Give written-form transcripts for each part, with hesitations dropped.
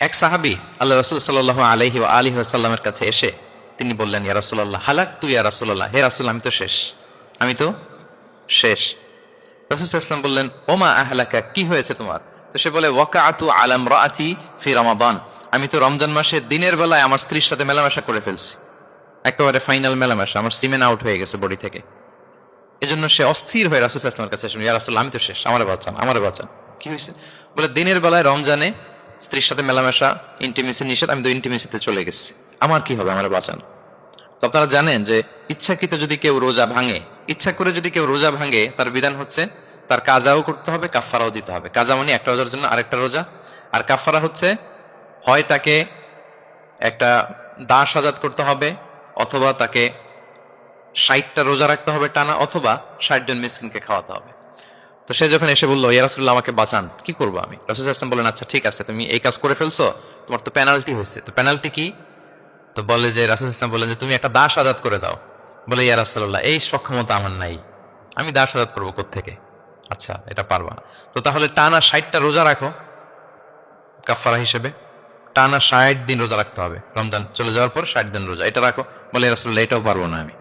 এক সাহাবী আল্লাহ রাসূল সাল্লাল্লাহু আলাইহি ওয়া আলিহি ওয়াসাল্লামের কাছে এসে তিনি বললেন, ইয়া রাসূলুল্লাহ হালাকতু ইয়া রাসূলুল্লাহ, হে রাসূল আমি তো শেষ, আমি তো শেষ। রাসূল সাল্লাল্লাহু আলাইহি ওয়াসাল্লাম বললেন, ওমা আহলাকা, কি হয়েছে তোমার? তো সে বলে, ওয়াকাআতু আলা ইমরাআতি ফি রমাদান, আমি তো রমজান মাসে দিনের বেলায় আমার স্ত্রীর সাথে মেলামেশা করে ফেলছি, একেবারে ফাইনাল মেলামেশা, আমার সিমেন আউট হয়ে গেছে বডি থেকে। এজন্য সে অস্থির হয়ে রাসূল সাল্লাল্লাহু আলাইহি ওয়াসাল্লামের কাছে এসে, ইয়া রাসূলুল্লাহ আমি তো শেষ, আমারে বাঁচান, আমারে বাঁচান। কি হয়েছে? বলে, দিনের বেলায় রমজানে স্ত্রীর সাথে মেলামেশা, ইন্টিমেসি নিষেধ, আমি তো ইন্টিমেসিতে চলে গেছি, আমার কি হবে, আমারে বাঁচান। তো আপনারা জানেন যে ইচ্ছাকৃত যদি কেউ রোজা ভাঙে, ইচ্ছা করে যদি কেউ রোজা ভাঙে, তার বিধান হচ্ছে তার কাজাও করতে হবে, কাফারাও দিতে হবে। কাজা মানে একটা রোজার জন্য আরেকটা রোজা, আর কাফারা হচ্ছে হয় তাকে একটা দাস আজাদ করতে হবে, অথবা তাকে 60টা রোজা রাখতে হবে টানা, অথবা 60 জন মিসকিনকে খাওয়াতে হবে। তো সে যখন এসে বললো, ইয়া রাসূলুল্লাহ আমাকে বাঁচান, কি করবো আমি? রাসূল সাল্লাল্লাহু আলাইহি ওয়াসাল্লাম বলেন, আচ্ছা ঠিক আছে, তুমি এই কাজ করে ফেলছো, তোমার তো পেনাল্টি হয়েছে, তো পেনাল্টি কি? তো বলে যে, রাসূল সাল্লাল্লাহু আলাইহি ওয়াসাল্লাম বলেন যে তুমি একটা দাস আজাদ করে দাও। বলে, ইয়া রাসূলুল্লাহ এই সক্ষমতা আমার নাই, আমি দাস আজাদ করবো কোত্থেকে? আচ্ছা এটা পারবা না, তো তাহলে টানা 60টা রোজা রাখো কাফারা হিসেবে, টানা 60 দিন রোজা রাখতে হবে, রমজান চলে যাওয়ার পর 60 দিন রোজা এটা রাখো। বলে, ইয়া রাসূলুল্লাহ এটাও পারবো না, আমি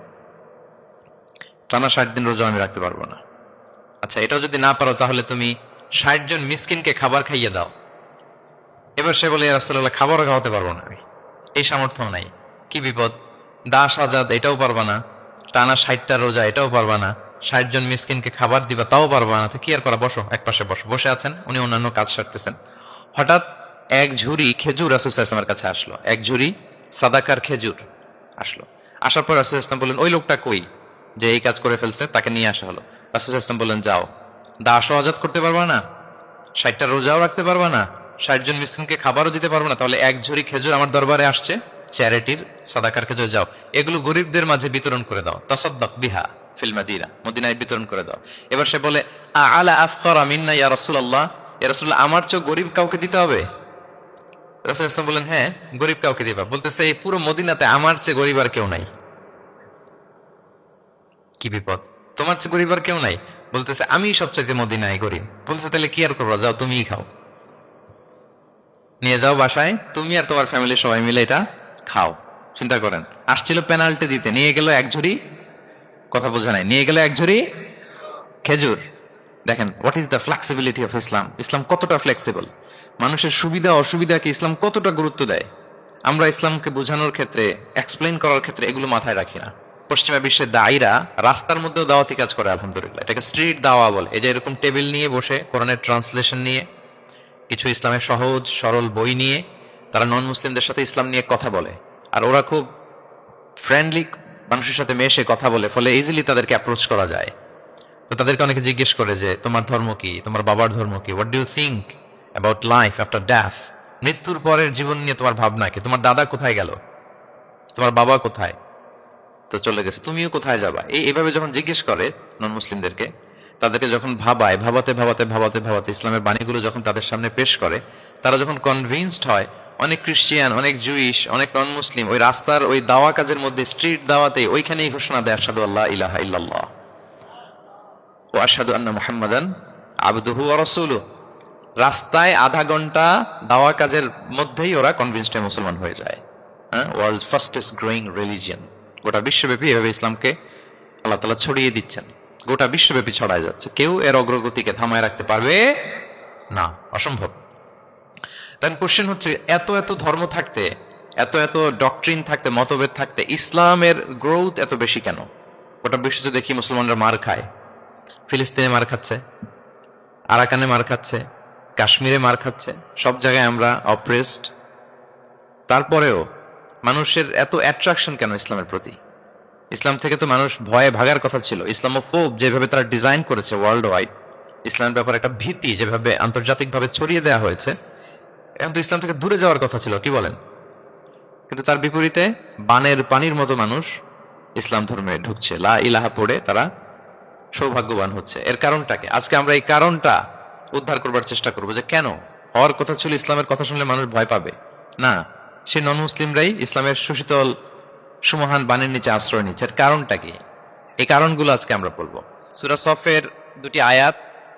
টানা 60 দিন রোজা আমি রাখতে পারবো না। আচ্ছা এটাও যদি না পারো, তাহলে তুমি 60 জন মিসকিনকে খাবার খাইয়ে দাও। এবার সে বলে, ইয়া রাসূলুল্লাহ খাবারও খাওয়াতে পারবো না আমি, এই সামর্থ্য নাই। কি বিপদ! দাস আজাদ এটাও পারবা না, টানা 60টা রোজা এটাও পারবা না, 60 জন মিসকিনকে খাবার দিবা তাও পারবা না, তো কি আর করা, বসো এক পাশে বসো। বসে আছেন, উনি অন্যান্য কাজ সারতেছেন। হঠাৎ এক ঝুড়ি খেজুর রাসূল সাল্লাল্লাহু আলাইহি ওয়াসাল্লামের কাছে আসলো, এক ঝুড়ি সাদাকার খেজুর আসলো। আসার পর রাসূল সাল্লাল্লাহু আলাইহি ওয়াসাল্লাম বললেন, ওই লোকটা কই যে এই কাজ করে ফেলছে, তাকে নিয়ে আসা হলো। রাসূল সাল্লাল্লাহু আলাইহি ওয়াসাল্লাম বললেন, যাও, দাসও আজাদ করতে পারবা না, 60টা রোজাও রাখতে পারবা না, 60 জন মিসকিনকে খাবারও দিতে পারবো না, তাহলে এক ঝুড়ি খেজুর আমার দরবারে আসছে, চ্যারিটির সাদাকার খেজুর, যাও এগুলো গরিবদের মাঝে বিতরণ করে দাও, তাসাদ্দাক বিহা ফিল মাদিনা, মদিনায় বিতরণ করে দাও। এবার সে বলে, আলা আফকারা মিন্না ইয়া রাসূলুল্লাহ, ইয়া রাসূলুল্লাহ আমার চেয়ে গরিব কাউকে দিতে হবে? রাসূল সাল্লাল্লাহু আলাইহি ওয়াসাল্লাম বলেন, হ্যাঁ গরিব কাউকে দিবা। বলতেছে, এই পুরো মদিনাতে আমার চেয়ে গরিব আর কেউ নাই। কি বিপদ! তোমার চেয়ে গরিব আর কেউ নাই? বলতেছে, আমি সবচেয়ে মদিনায় গরিব। বলতেছে, তাহলে কি আর করবো, যাও তুমিই খাও, নিয়ে যাও বাসায়, তুমি আর তোমার ফ্যামিলি সবাই মিলে এটা খাও। চিন্তা করেন, আসছিল পেনাল্টি দিতে, নিয়ে গেল এক ঝুড়ি, কথা বোঝা নাই, নিয়ে গেল এক ঝুড়ি খেজুর। দেখেন what is the flexibility of Islam, Islam কতটা ফ্লেক্সিবল, মানুষের সুবিধা অসুবিধাকে ইসলাম কতটা গুরুত্ব দেয়। আমরা ইসলামকে বোঝানোর ক্ষেত্রে, এক্সপ্লেইন করার ক্ষেত্রে এগুলো মাথায় রাখি না। পশ্চিমা বিশ্বের দায়ীরা রাস্তার মধ্যেও দাওয়াতি কাজ করে, আলহামদুলিল্লাহ, এটাকে স্ট্রিট দাওয়া বলে। এই যে এরকম টেবিল নিয়ে বসে কোরআনের ট্রান্সলেশন নিয়ে, কিছু ইসলামের সহজ সরল বই নিয়ে তারা নন মুসলিমদের সাথে ইসলাম নিয়ে কথা বলে, আর ওরা খুব ফ্রেন্ডলি মানুষের সাথে মেশে কথা বলে, ফলে ইজিলি তাদেরকে অ্যাপ্রোচ করা যায়। তো তাদেরকে অনেকে জিজ্ঞেস করে যে, তোমার ধর্ম কি, তোমার বাবার ধর্ম কি, what do you think about life after death, মৃত্যুর পরের জীবন নিয়ে তোমার ভাবনা কি, তোমার দাদা কোথায় গেল, তোমার বাবা কোথায়, তো চলে গেছে, তুমিও কোথায় যাবা। এইভাবে যখন জিজ্ঞেস করে নন মুসলিমদেরকে, তাদেরকে যখন ভাবায়, ভাবাতে ভাবাতে ভাবাতে ভাবাতে ইসলামের বাণীগুলো যখন তাদের সামনে পেশ করে, তারা যখন কনভিন্সড হয়, অনেক ক্রিশ্চিয়ান, অনেক জুইশ, অনেক নন মুসলিম ওই রাস্তার ওই দাওয়া কাজের মধ্যে, স্ট্রিট দাওয়াতে ওইখানেই ঘোষণা দেয়, আশহাদু আল্লা ইলাহা ইল্লাল্লাহ ওয়া আশহাদু আন্না মুহাম্মাদান আবদুহু ওয়া রাসূলুহু। রাস্তায় আধা ঘন্টা দাওয়া কাজের মধ্যেই ওরা কনভিন্সড হয়ে মুসলমান হয়ে যায়। হ্যাঁ, ওয়ার্ল্ড ফাস্টেস্ট গ্রোয়িং রিলিজিয়ন, গোটা বিশ্বব্যাপী এভাবে ইসলামকে আল্লাহ তাআলা ছড়িয়ে দিচ্ছেন, গোটা বিশ্বব্যাপী ছড়ায় যাচ্ছে, কেউ এর অগ্রগতিকে থামায় রাখতে পারবে না, অসম্ভব। দেন কোশ্চেন হচ্ছে, এত এত ধর্ম থাকতে, এত এত ডক্ট্রিন থাকতে, মতভেদ থাকতে, ইসলামের গ্রোথ এত বেশি কেন? গোটা বিশ্বতে দেখি মুসলমানরা মার খায়, ফিলিস্তিনে মার খাচ্ছে, আরাকানে মার খাচ্ছে, কাশ্মীরে মার খাচ্ছে, সব জায়গায় আমরা অপ্রেসড। তারপরেও মানুষের এত অ্যাট্রাকশন কেন ইসলামের প্রতি? ইসলাম থেকে তো মানুষ ভয়ে ভাগার কথা ছিল। ইসলামোফোব যেভাবে তারা ডিজাইন করেছে ওয়ার্ল্ড ওয়াইড, ইসলামের ব্যাপারে একটা ভীতি যেভাবে আন্তর্জাতিকভাবে ছড়িয়ে দেওয়া হয়েছে, এখন তো ইসলাম থেকে দূরে যাওয়ার কথা ছিল, কি বলেন? কিন্তু তার বিপরীতে বানের পানির মতো মানুষ ইসলাম ধর্মে ঢুকছে, লা ইলাহা পড়ে তারা সৌভাগ্যবান হচ্ছে। এর কারণটাকে আজকে আমরা এই কারণটা উদ্ধার করবার চেষ্টা করবো, যে কেন হওয়ার কথা ছিল ইসলামের কথা শুনলে মানুষ ভয় পাবে না, সে নন মুসলিমরাই ইসলামের সুশীতল সুমহান বাণীর নিচে আশ্রয় নিচ্ছে। এর কারণটা কি? এই কারণগুলো আজকে আমরা বলবো। সূরা সফের 2টি আয়াত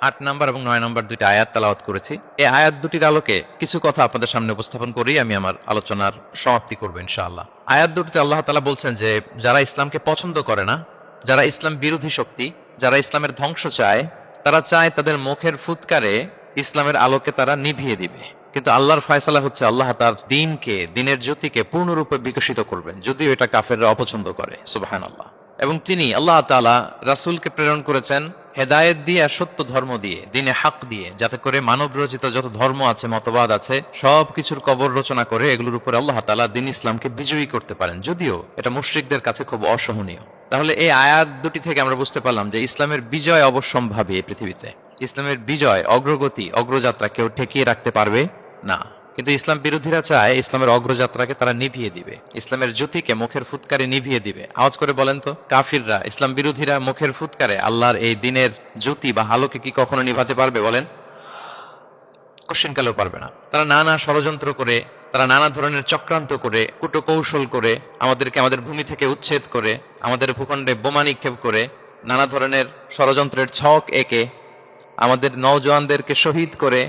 8 নম্বর এবং 9 নম্বর দুইটা আয়াত তেলাওয়াত করেছি। এই আয়াত দুটির আলোকে কিছু কথা আপনাদের সামনে উপস্থাপন করেই আমি আমার আলোচনার সমাপ্তি করব ইনশাআল্লাহ। আয়াত দুটিতে আল্লাহ তাআলা বলছেন যে যারা ইসলামকে পছন্দ করে না, যারা ইসলাম বিরোধী শক্তি, যারা ইসলামের ধ্বংস চায়, তারা চায় তাদের মুখের ফুৎকারে ইসলামের আলোকে তারা নিভিয়ে দিবে। কিন্তু আল্লাহর ফয়সালা হচ্ছে আল্লাহ তার দ্বীনকে, দ্বীনের জ্যোতিকে পূর্ণরূপে বিকশিত করবেন, যদিও এটা কাফেররা অপছন্দ করে। সুবহানাল্লাহ। এবং তিনি আল্লাহ তাআলা রাসূলকে প্রেরণ করেছেন হেদায়েত দিয়ে আর সত্য ধর্ম দিয়ে, দ্বীনে হক দিয়ে, যাতে করে মানব রচিত যত ধর্ম আছে, মতবাদ আছে, সব কিছুর কবর রচনা করে এগুলোর উপরে আল্লাহ তাআলা দ্বীন ইসলামকে বিজয়ী করতে পারেন, যদিও এটা মুশরিকদের কাছে খুব অসহনীয়। তাহলে এই আয়াত দুটি থেকে আমরা বুঝতে পারলাম যে ইসলামের বিজয় অবশ্যম্ভাবী এই পৃথিবীতে। ইসলামের বিজয়, অগ্রগতি, অগ্রযাত্রা কেউ ঠেকিয়ে রাখতে পারবে না। কিন্তু ইসলাম বিরোধীরা চায় ইসলামের অগ্রযাত্রাকে তারা নিভিয়ে দিবে, ইসলামের জ্যোতিকে মুখের ফুৎকারে নিভিয়ে দিবে। আওয়াজ করে বলেন তো, কাফিররা, ইসলাম বিরোধীরা মুখের ফুৎকারে আল্লাহর এই দিনের জ্যোতি বা আলোকে কি কখনো নিভাতে পারবে? বলেন, কোশ্চেনকালেও পারবে না। তারা নানা ষড়যন্ত্র করে, তারা নানা ধরনের চক্রান্ত করে, কূটকৌশল করে, আমাদেরকে আমাদের ভূমি থেকে উচ্ছেদ করে, আমাদের ভূখণ্ডে বোমা নিক্ষেপ করে, নানা ধরনের ষড়যন্ত্রের ছক এঁকে আমাদের নওজওয়ানদেরকে শহীদ করে,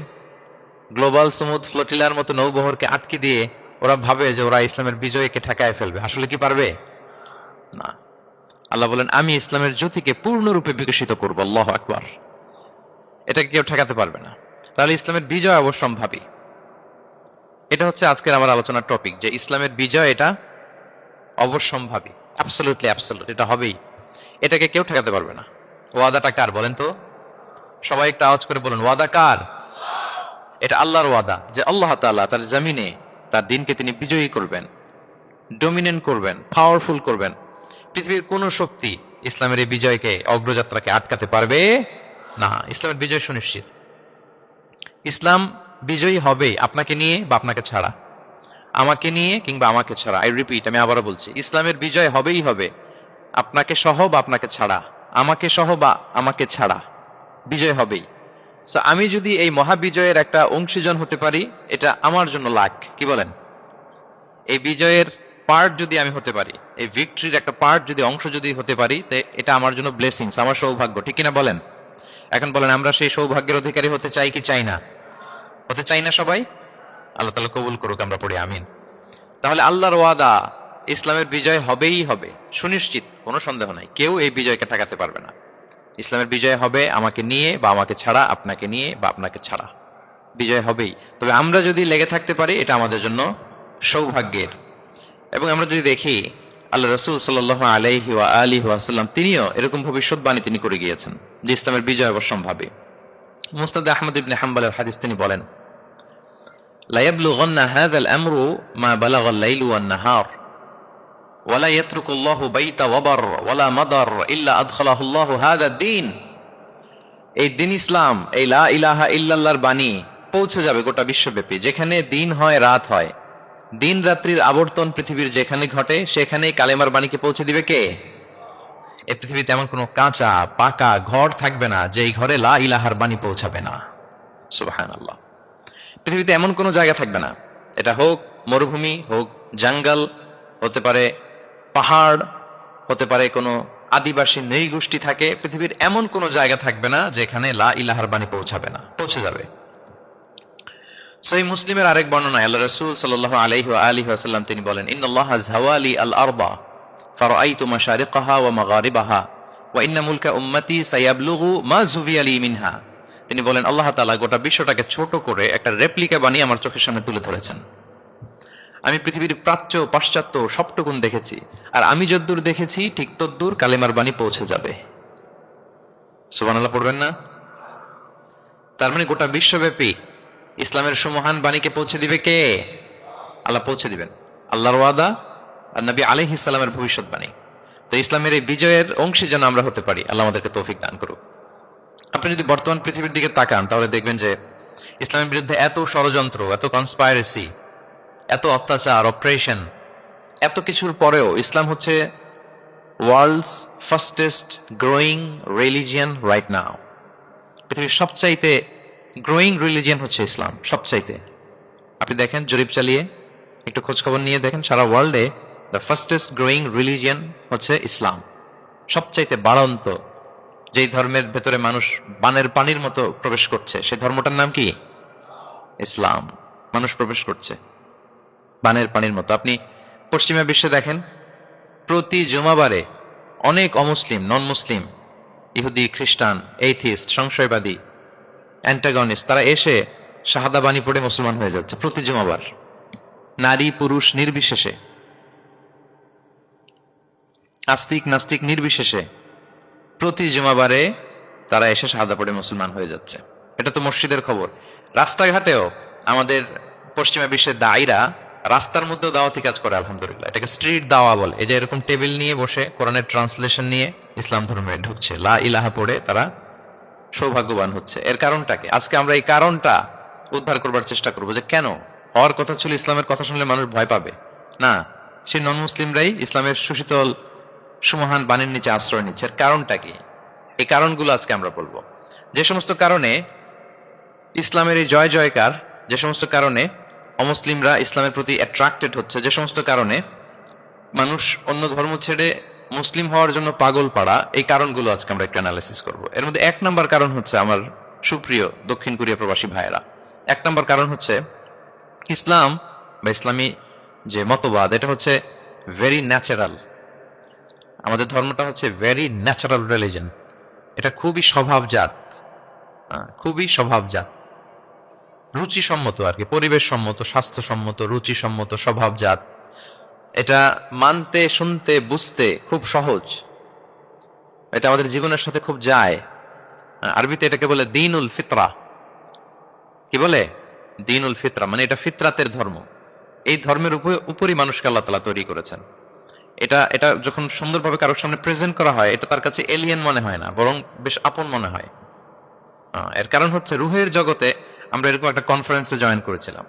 গ্লোবাল সমুদ ফ্লোটিলার মতো নৌবহরকে আটকে দিয়ে ওরা ভাবে যে ওরা ইসলামের বিজয়কে ঠেকায় ফেলবে। আসলে কি পারবে? না। আল্লাহ বলেন, আমি ইসলামের জ্যোতিকে পূর্ণরূপে বিকশিত করবো। আল্লাহু আকবার। এটাকে কেউ ঠেকাতে পারবে না। তাহলে ইসলামের বিজয় অবশ্যম্ভাবী। এটা হচ্ছে আজকের আমার আলোচনার টপিক, যে ইসলামের বিজয় এটা অবশ্যম্ভাবী, অ্যাবসলিউটলি অ্যাবসলিউট, এটা হবেই। এটাকে কেউ ঠেকাতে পারবে না। ওয়াদাটা কার বলেন তো? সবাই একটা আওয়াজ করে বলুন, ওয়াদা কার? এটা আল্লাহর ওয়াদা, যে আল্লাহ তাআলা তার জমিনে তার দিনকে তিনি বিজয়ী করবেন, ডমিনেন্ট করবেন, পাওয়ারফুল করবেন। পৃথিবীর কোন শক্তি ইসলামের এই বিজয়কে, অগ্রযাত্রাকে আটকাতে পারবে না। ইসলামের বিজয় সুনিশ্চিত। ইসলাম বিজয়ী হবে আপনাকে নিয়ে বা আপনাকে ছাড়া, আমাকে নিয়ে কিংবা আমাকে ছাড়া। আই রিপিট, আমি আবারও বলছি, ইসলামের বিজয় হবেই হবে, আপনাকে সহ বা আপনাকে ছাড়া, আমাকে সহ বা আমাকে ছাড়া, বিজয় হবেই। সো আমি যদি এই মহাবিজয়ের একটা অংশীজন হতে পারি, এটা আমার জন্য লাখ। কি বলেন? এই বিজয়ের পার্ট যদি আমি হতে পারি, এই ভিক্টরির একটা পার্ট যদি, অংশ যদি হতে পারি, তো এটা আমার জন্য ব্লেসিংস, আমার সৌভাগ্য। ঠিক কিনা বলেন? এখন বলেন, আমরা সেই সৌভাগ্যের অধিকারী হতে চাই কি চাই না? হতে চাই না সবাই? আল্লাহ তাআলা কবুল করুক, আমরা পড়ি আমিন। তাহলে আল্লাহর ওয়াদা, ইসলামের বিজয় হবেই হবে, সুনিশ্চিত, কোনো সন্দেহ নাই। কেউ এই বিজয়কে ঠেকাতে পারবে না। ইসলামের বিজয় হবে আমাকে নিয়ে বা আমাকে ছাড়া, আপনাকে নিয়ে বা আপনাকে ছাড়া, বিজয় হবেই। তবে আমরা যদি লেগে থাকতে পারি, এটা আমাদের জন্য সৌভাগ্যের। এবং আমরা যদি দেখি, আল্লাহ রাসূল সাল্লাল্লাহু আলাইহি ওয়া আলিহি ওয়াসাল্লাম তিনিও এরকম ভবিষ্যৎবাণী তিনি করে গিয়েছেন যে ইসলামের বিজয় অবশ্যম্ভাবী। মুসনাদ আহমদ ইবনে হাম্বলের হাদিস তিনি বলেন, লা ইয়াবলুগান্না হাযাল আমরু মা বালাগাল লাইলু ওয়ান নাহার ওয়ালা ইয়াতরুকুল্লাহু বাইতা ওয়াবার ওয়ালা মাদার ইল্লা আদখালাহুল্লাহু হাযা দ্বীন। এই দ্বীন ইসলাম, এই লা ইলাহা ইল্লাল্লাহর বাণী পৌঁছে যাবে গোটা বিশ্বব্যাপী। যেখানে দিন হয়, রাত হয়, দিন রাত্রির আবর্তন পৃথিবীর যেখানে ঘটে, সেখানেই কালেমার বাণীকে পৌঁছে দিবে কে? এই পৃথিবীতে এমন কোনো কাঁচা পাকা ঘর থাকবে না যে এই ঘরে লা ইলাহার বাণী পৌঁছাবে না। সুবহানাল্লাহ। পৃথিবীতে এমন কোনো জায়গা থাকবে না, এটা হোক মরুভূমি, হোক জঙ্গল, হতে পারে পাহাড়, হতে পারে কোনো আদিবাসী নৃগোষ্ঠী থাকে, পৃথিবীর এমন কোনো জায়গা থাকবে না যেখানে লা ইলাহার বাণী পৌঁছাবে না, পৌঁছে যাবে। সহিহ মুসলিমের আরেক বর্ণনায় আল্লাহ রাসূল সাল্লাল্লাহু আলাইহি ওয়া আলিহি ওয়াসাল্লাম তিনি বলেন, ইন্নাল্লাহা যাওয়ালি আল আরবা ফারাআইতু মাশারিকাহা ওয়া মাগারিবাহা ওয়া ইন্না মুলকা উম্মতি সায়াবলুগু মা যুবিয়া লি মিনহা। তিনি বলেন, আল্লাহ তাআলা গোটা বিশ্বটাকে ছোট করে একটা রেপ্লিকা বানিয়ে আমার চোখের সামনে তুলে ধরেছেন। আমি পৃথিবীর প্রাচ্য পাশ্চাত্য সবটুকুন দেখেছি, আর আমি যদ্দূর দেখেছি ঠিক তদ্দূর কালেমার বাণী পৌঁছে যাবে। সুবহানাল্লাহ পড়বেন না? তার মানে গোটা বিশ্বব্যাপী ইসলামের সুমহান বাণীকে পৌঁছে দিবে কে? আল্লাহ পৌঁছে দিবেন। আল্লাহর ওয়াদা আর নবী আলাইহিস সালামের ভবিষ্যৎবাণী। তো ইসলামের এই বিজয়ের অংশী যেন আমরা হতে পারি, আল্লাহ আমাদেরকে তৌফিক দান করুক। আপনি যদি বর্তমান পৃথিবীর দিকে তাকান, তাহলে দেখবেন যে ইসলামের বিরুদ্ধে এত ষড়যন্ত্র, এত কনস্পাইরেসি, এত অত্যাচার, অপারেশন, এত কিছুর পরেও ইসলাম হচ্ছে world's fastest growing religion right now. পৃথিবীর সবচাইতে গ্রোয়িং রিলিজিয়ন হচ্ছে ইসলাম, সবচাইতে। আপনি দেখেন, জরিপ চালিয়ে একটু খোঁজখবর নিয়ে দেখেন, সারা ওয়ার্ল্ডে দ্য ফাস্টেস্ট গ্রোয়িং রিলিজিয়ন হচ্ছে ইসলাম, সবচাইতে বাড়ন্ত, যেই ধর্মের ভেতরে মানুষ বানের পানির মতো প্রবেশ করছে, সেই ধর্মটার নাম কি? ইসলাম। মানুষ প্রবেশ করছে বানের পানির মতো। আপনি পশ্চিমা বিশ্বে দেখেন, প্রতি জুমাবারে অনেক অমুসলিম, নন মুসলিম, ইহুদি, খ্রিস্টান, এইথিস্ট, সংশয়বাদী, অ্যান্টাগনিস্ট, তারা এসে শাহাদা বাণী পড়ে মুসলমান হয়ে যাচ্ছে প্রতি জুমাবার, নারী পুরুষ নির্বিশেষে, আস্তিক নাস্তিক নির্বিশেষে প্রতি জুমাবারে তারা এসে শাহাদা পড়ে মুসলমান হয়ে যাচ্ছে। এটা তো মসজিদের খবর। রাস্তাঘাটেও আমাদের পশ্চিমা বিশ্বের দায়ীরা রাস্তার মধ্যেও দাওয়াতি কাজ করে, আলহামদুলিল্লাহ। এটাকে স্ট্রিট দাওয়া বলে। এই যে এরকম টেবিল নিয়ে বসে কোরআনের ট্রান্সলেশন নিয়ে ইসলাম ধর্মে ঢুকছে, লা ইলাহা পড়ে তারা সৌভাগ্যবান হচ্ছে। এর কারণটা কি? আজকে আমরা এই কারণটা উদ্ধার করবার চেষ্টা করবো, যে কেন হওয়ার কথা ছিল ইসলামের কথা শুনলে মানুষ ভয় পাবে না, সেই নন মুসলিমরাই ইসলামের সুশীতল সুমহান বাণীর নিচে আশ্রয় নিচ্ছে। এর কারণটা কি? এই কারণগুলো আজকে আমরা বলবো। যে সমস্ত কারণে ইসলামের এই জয় জয়কার, যে সমস্ত কারণে অমুসলিমরা ইসলামের প্রতি অ্যাট্রাক্টেড হচ্ছে, যে সমস্ত কারণে মানুষ অন্য ধর্ম ছেড়ে মুসলিম হওয়ার জন্য পাগল পাড়া, এই কারণগুলো আজকে আমরা একটু অ্যানালাইসিস করবো। এর মধ্যে এক নম্বর কারণ হচ্ছে, আমার সুপ্রিয় দক্ষিণ কোরিয়া প্রবাসী ভাইয়েরা, এক নম্বর কারণ হচ্ছে ইসলাম বা ইসলামী যে মতবাদ, এটা হচ্ছে ভেরি ন্যাচারাল। আমাদের ধর্মটা হচ্ছে ভেরি ন্যাচারাল রিলিজন। এটা খুবই স্বভাবজাত, খুবই স্বভাবজাত, রুচিসম্মত আর কি, পরিবেশ সম্মত, স্বাস্থ্যসম্মত, রুচিসম্মত, স্বভাবজাত। এটা মানতে, শুনতে, বুঝতে খুব সহজ। এটা আমাদের জীবনের সাথে খুব যায়। আরবিতে এটাকে বলে দীনুল ফিতরা। কি বলে? দীনুল ফিতরা, মানে এটা ফিতরাতের ধর্ম। এই ধর্মের উপরই মানুষকে আল্লাহ তাআলা তৈরি করেছেন। এটা এটা যখন সুন্দরভাবে কারোর সামনে প্রেজেন্ট করা হয়, এটা তার কাছে এলিয়েন মনে হয় না, বরং বেশ আপন মনে হয়। এর কারণ হচ্ছে রুহের জগতে আমরা এরকম একটা কনফারেন্সে জয়েন করেছিলাম।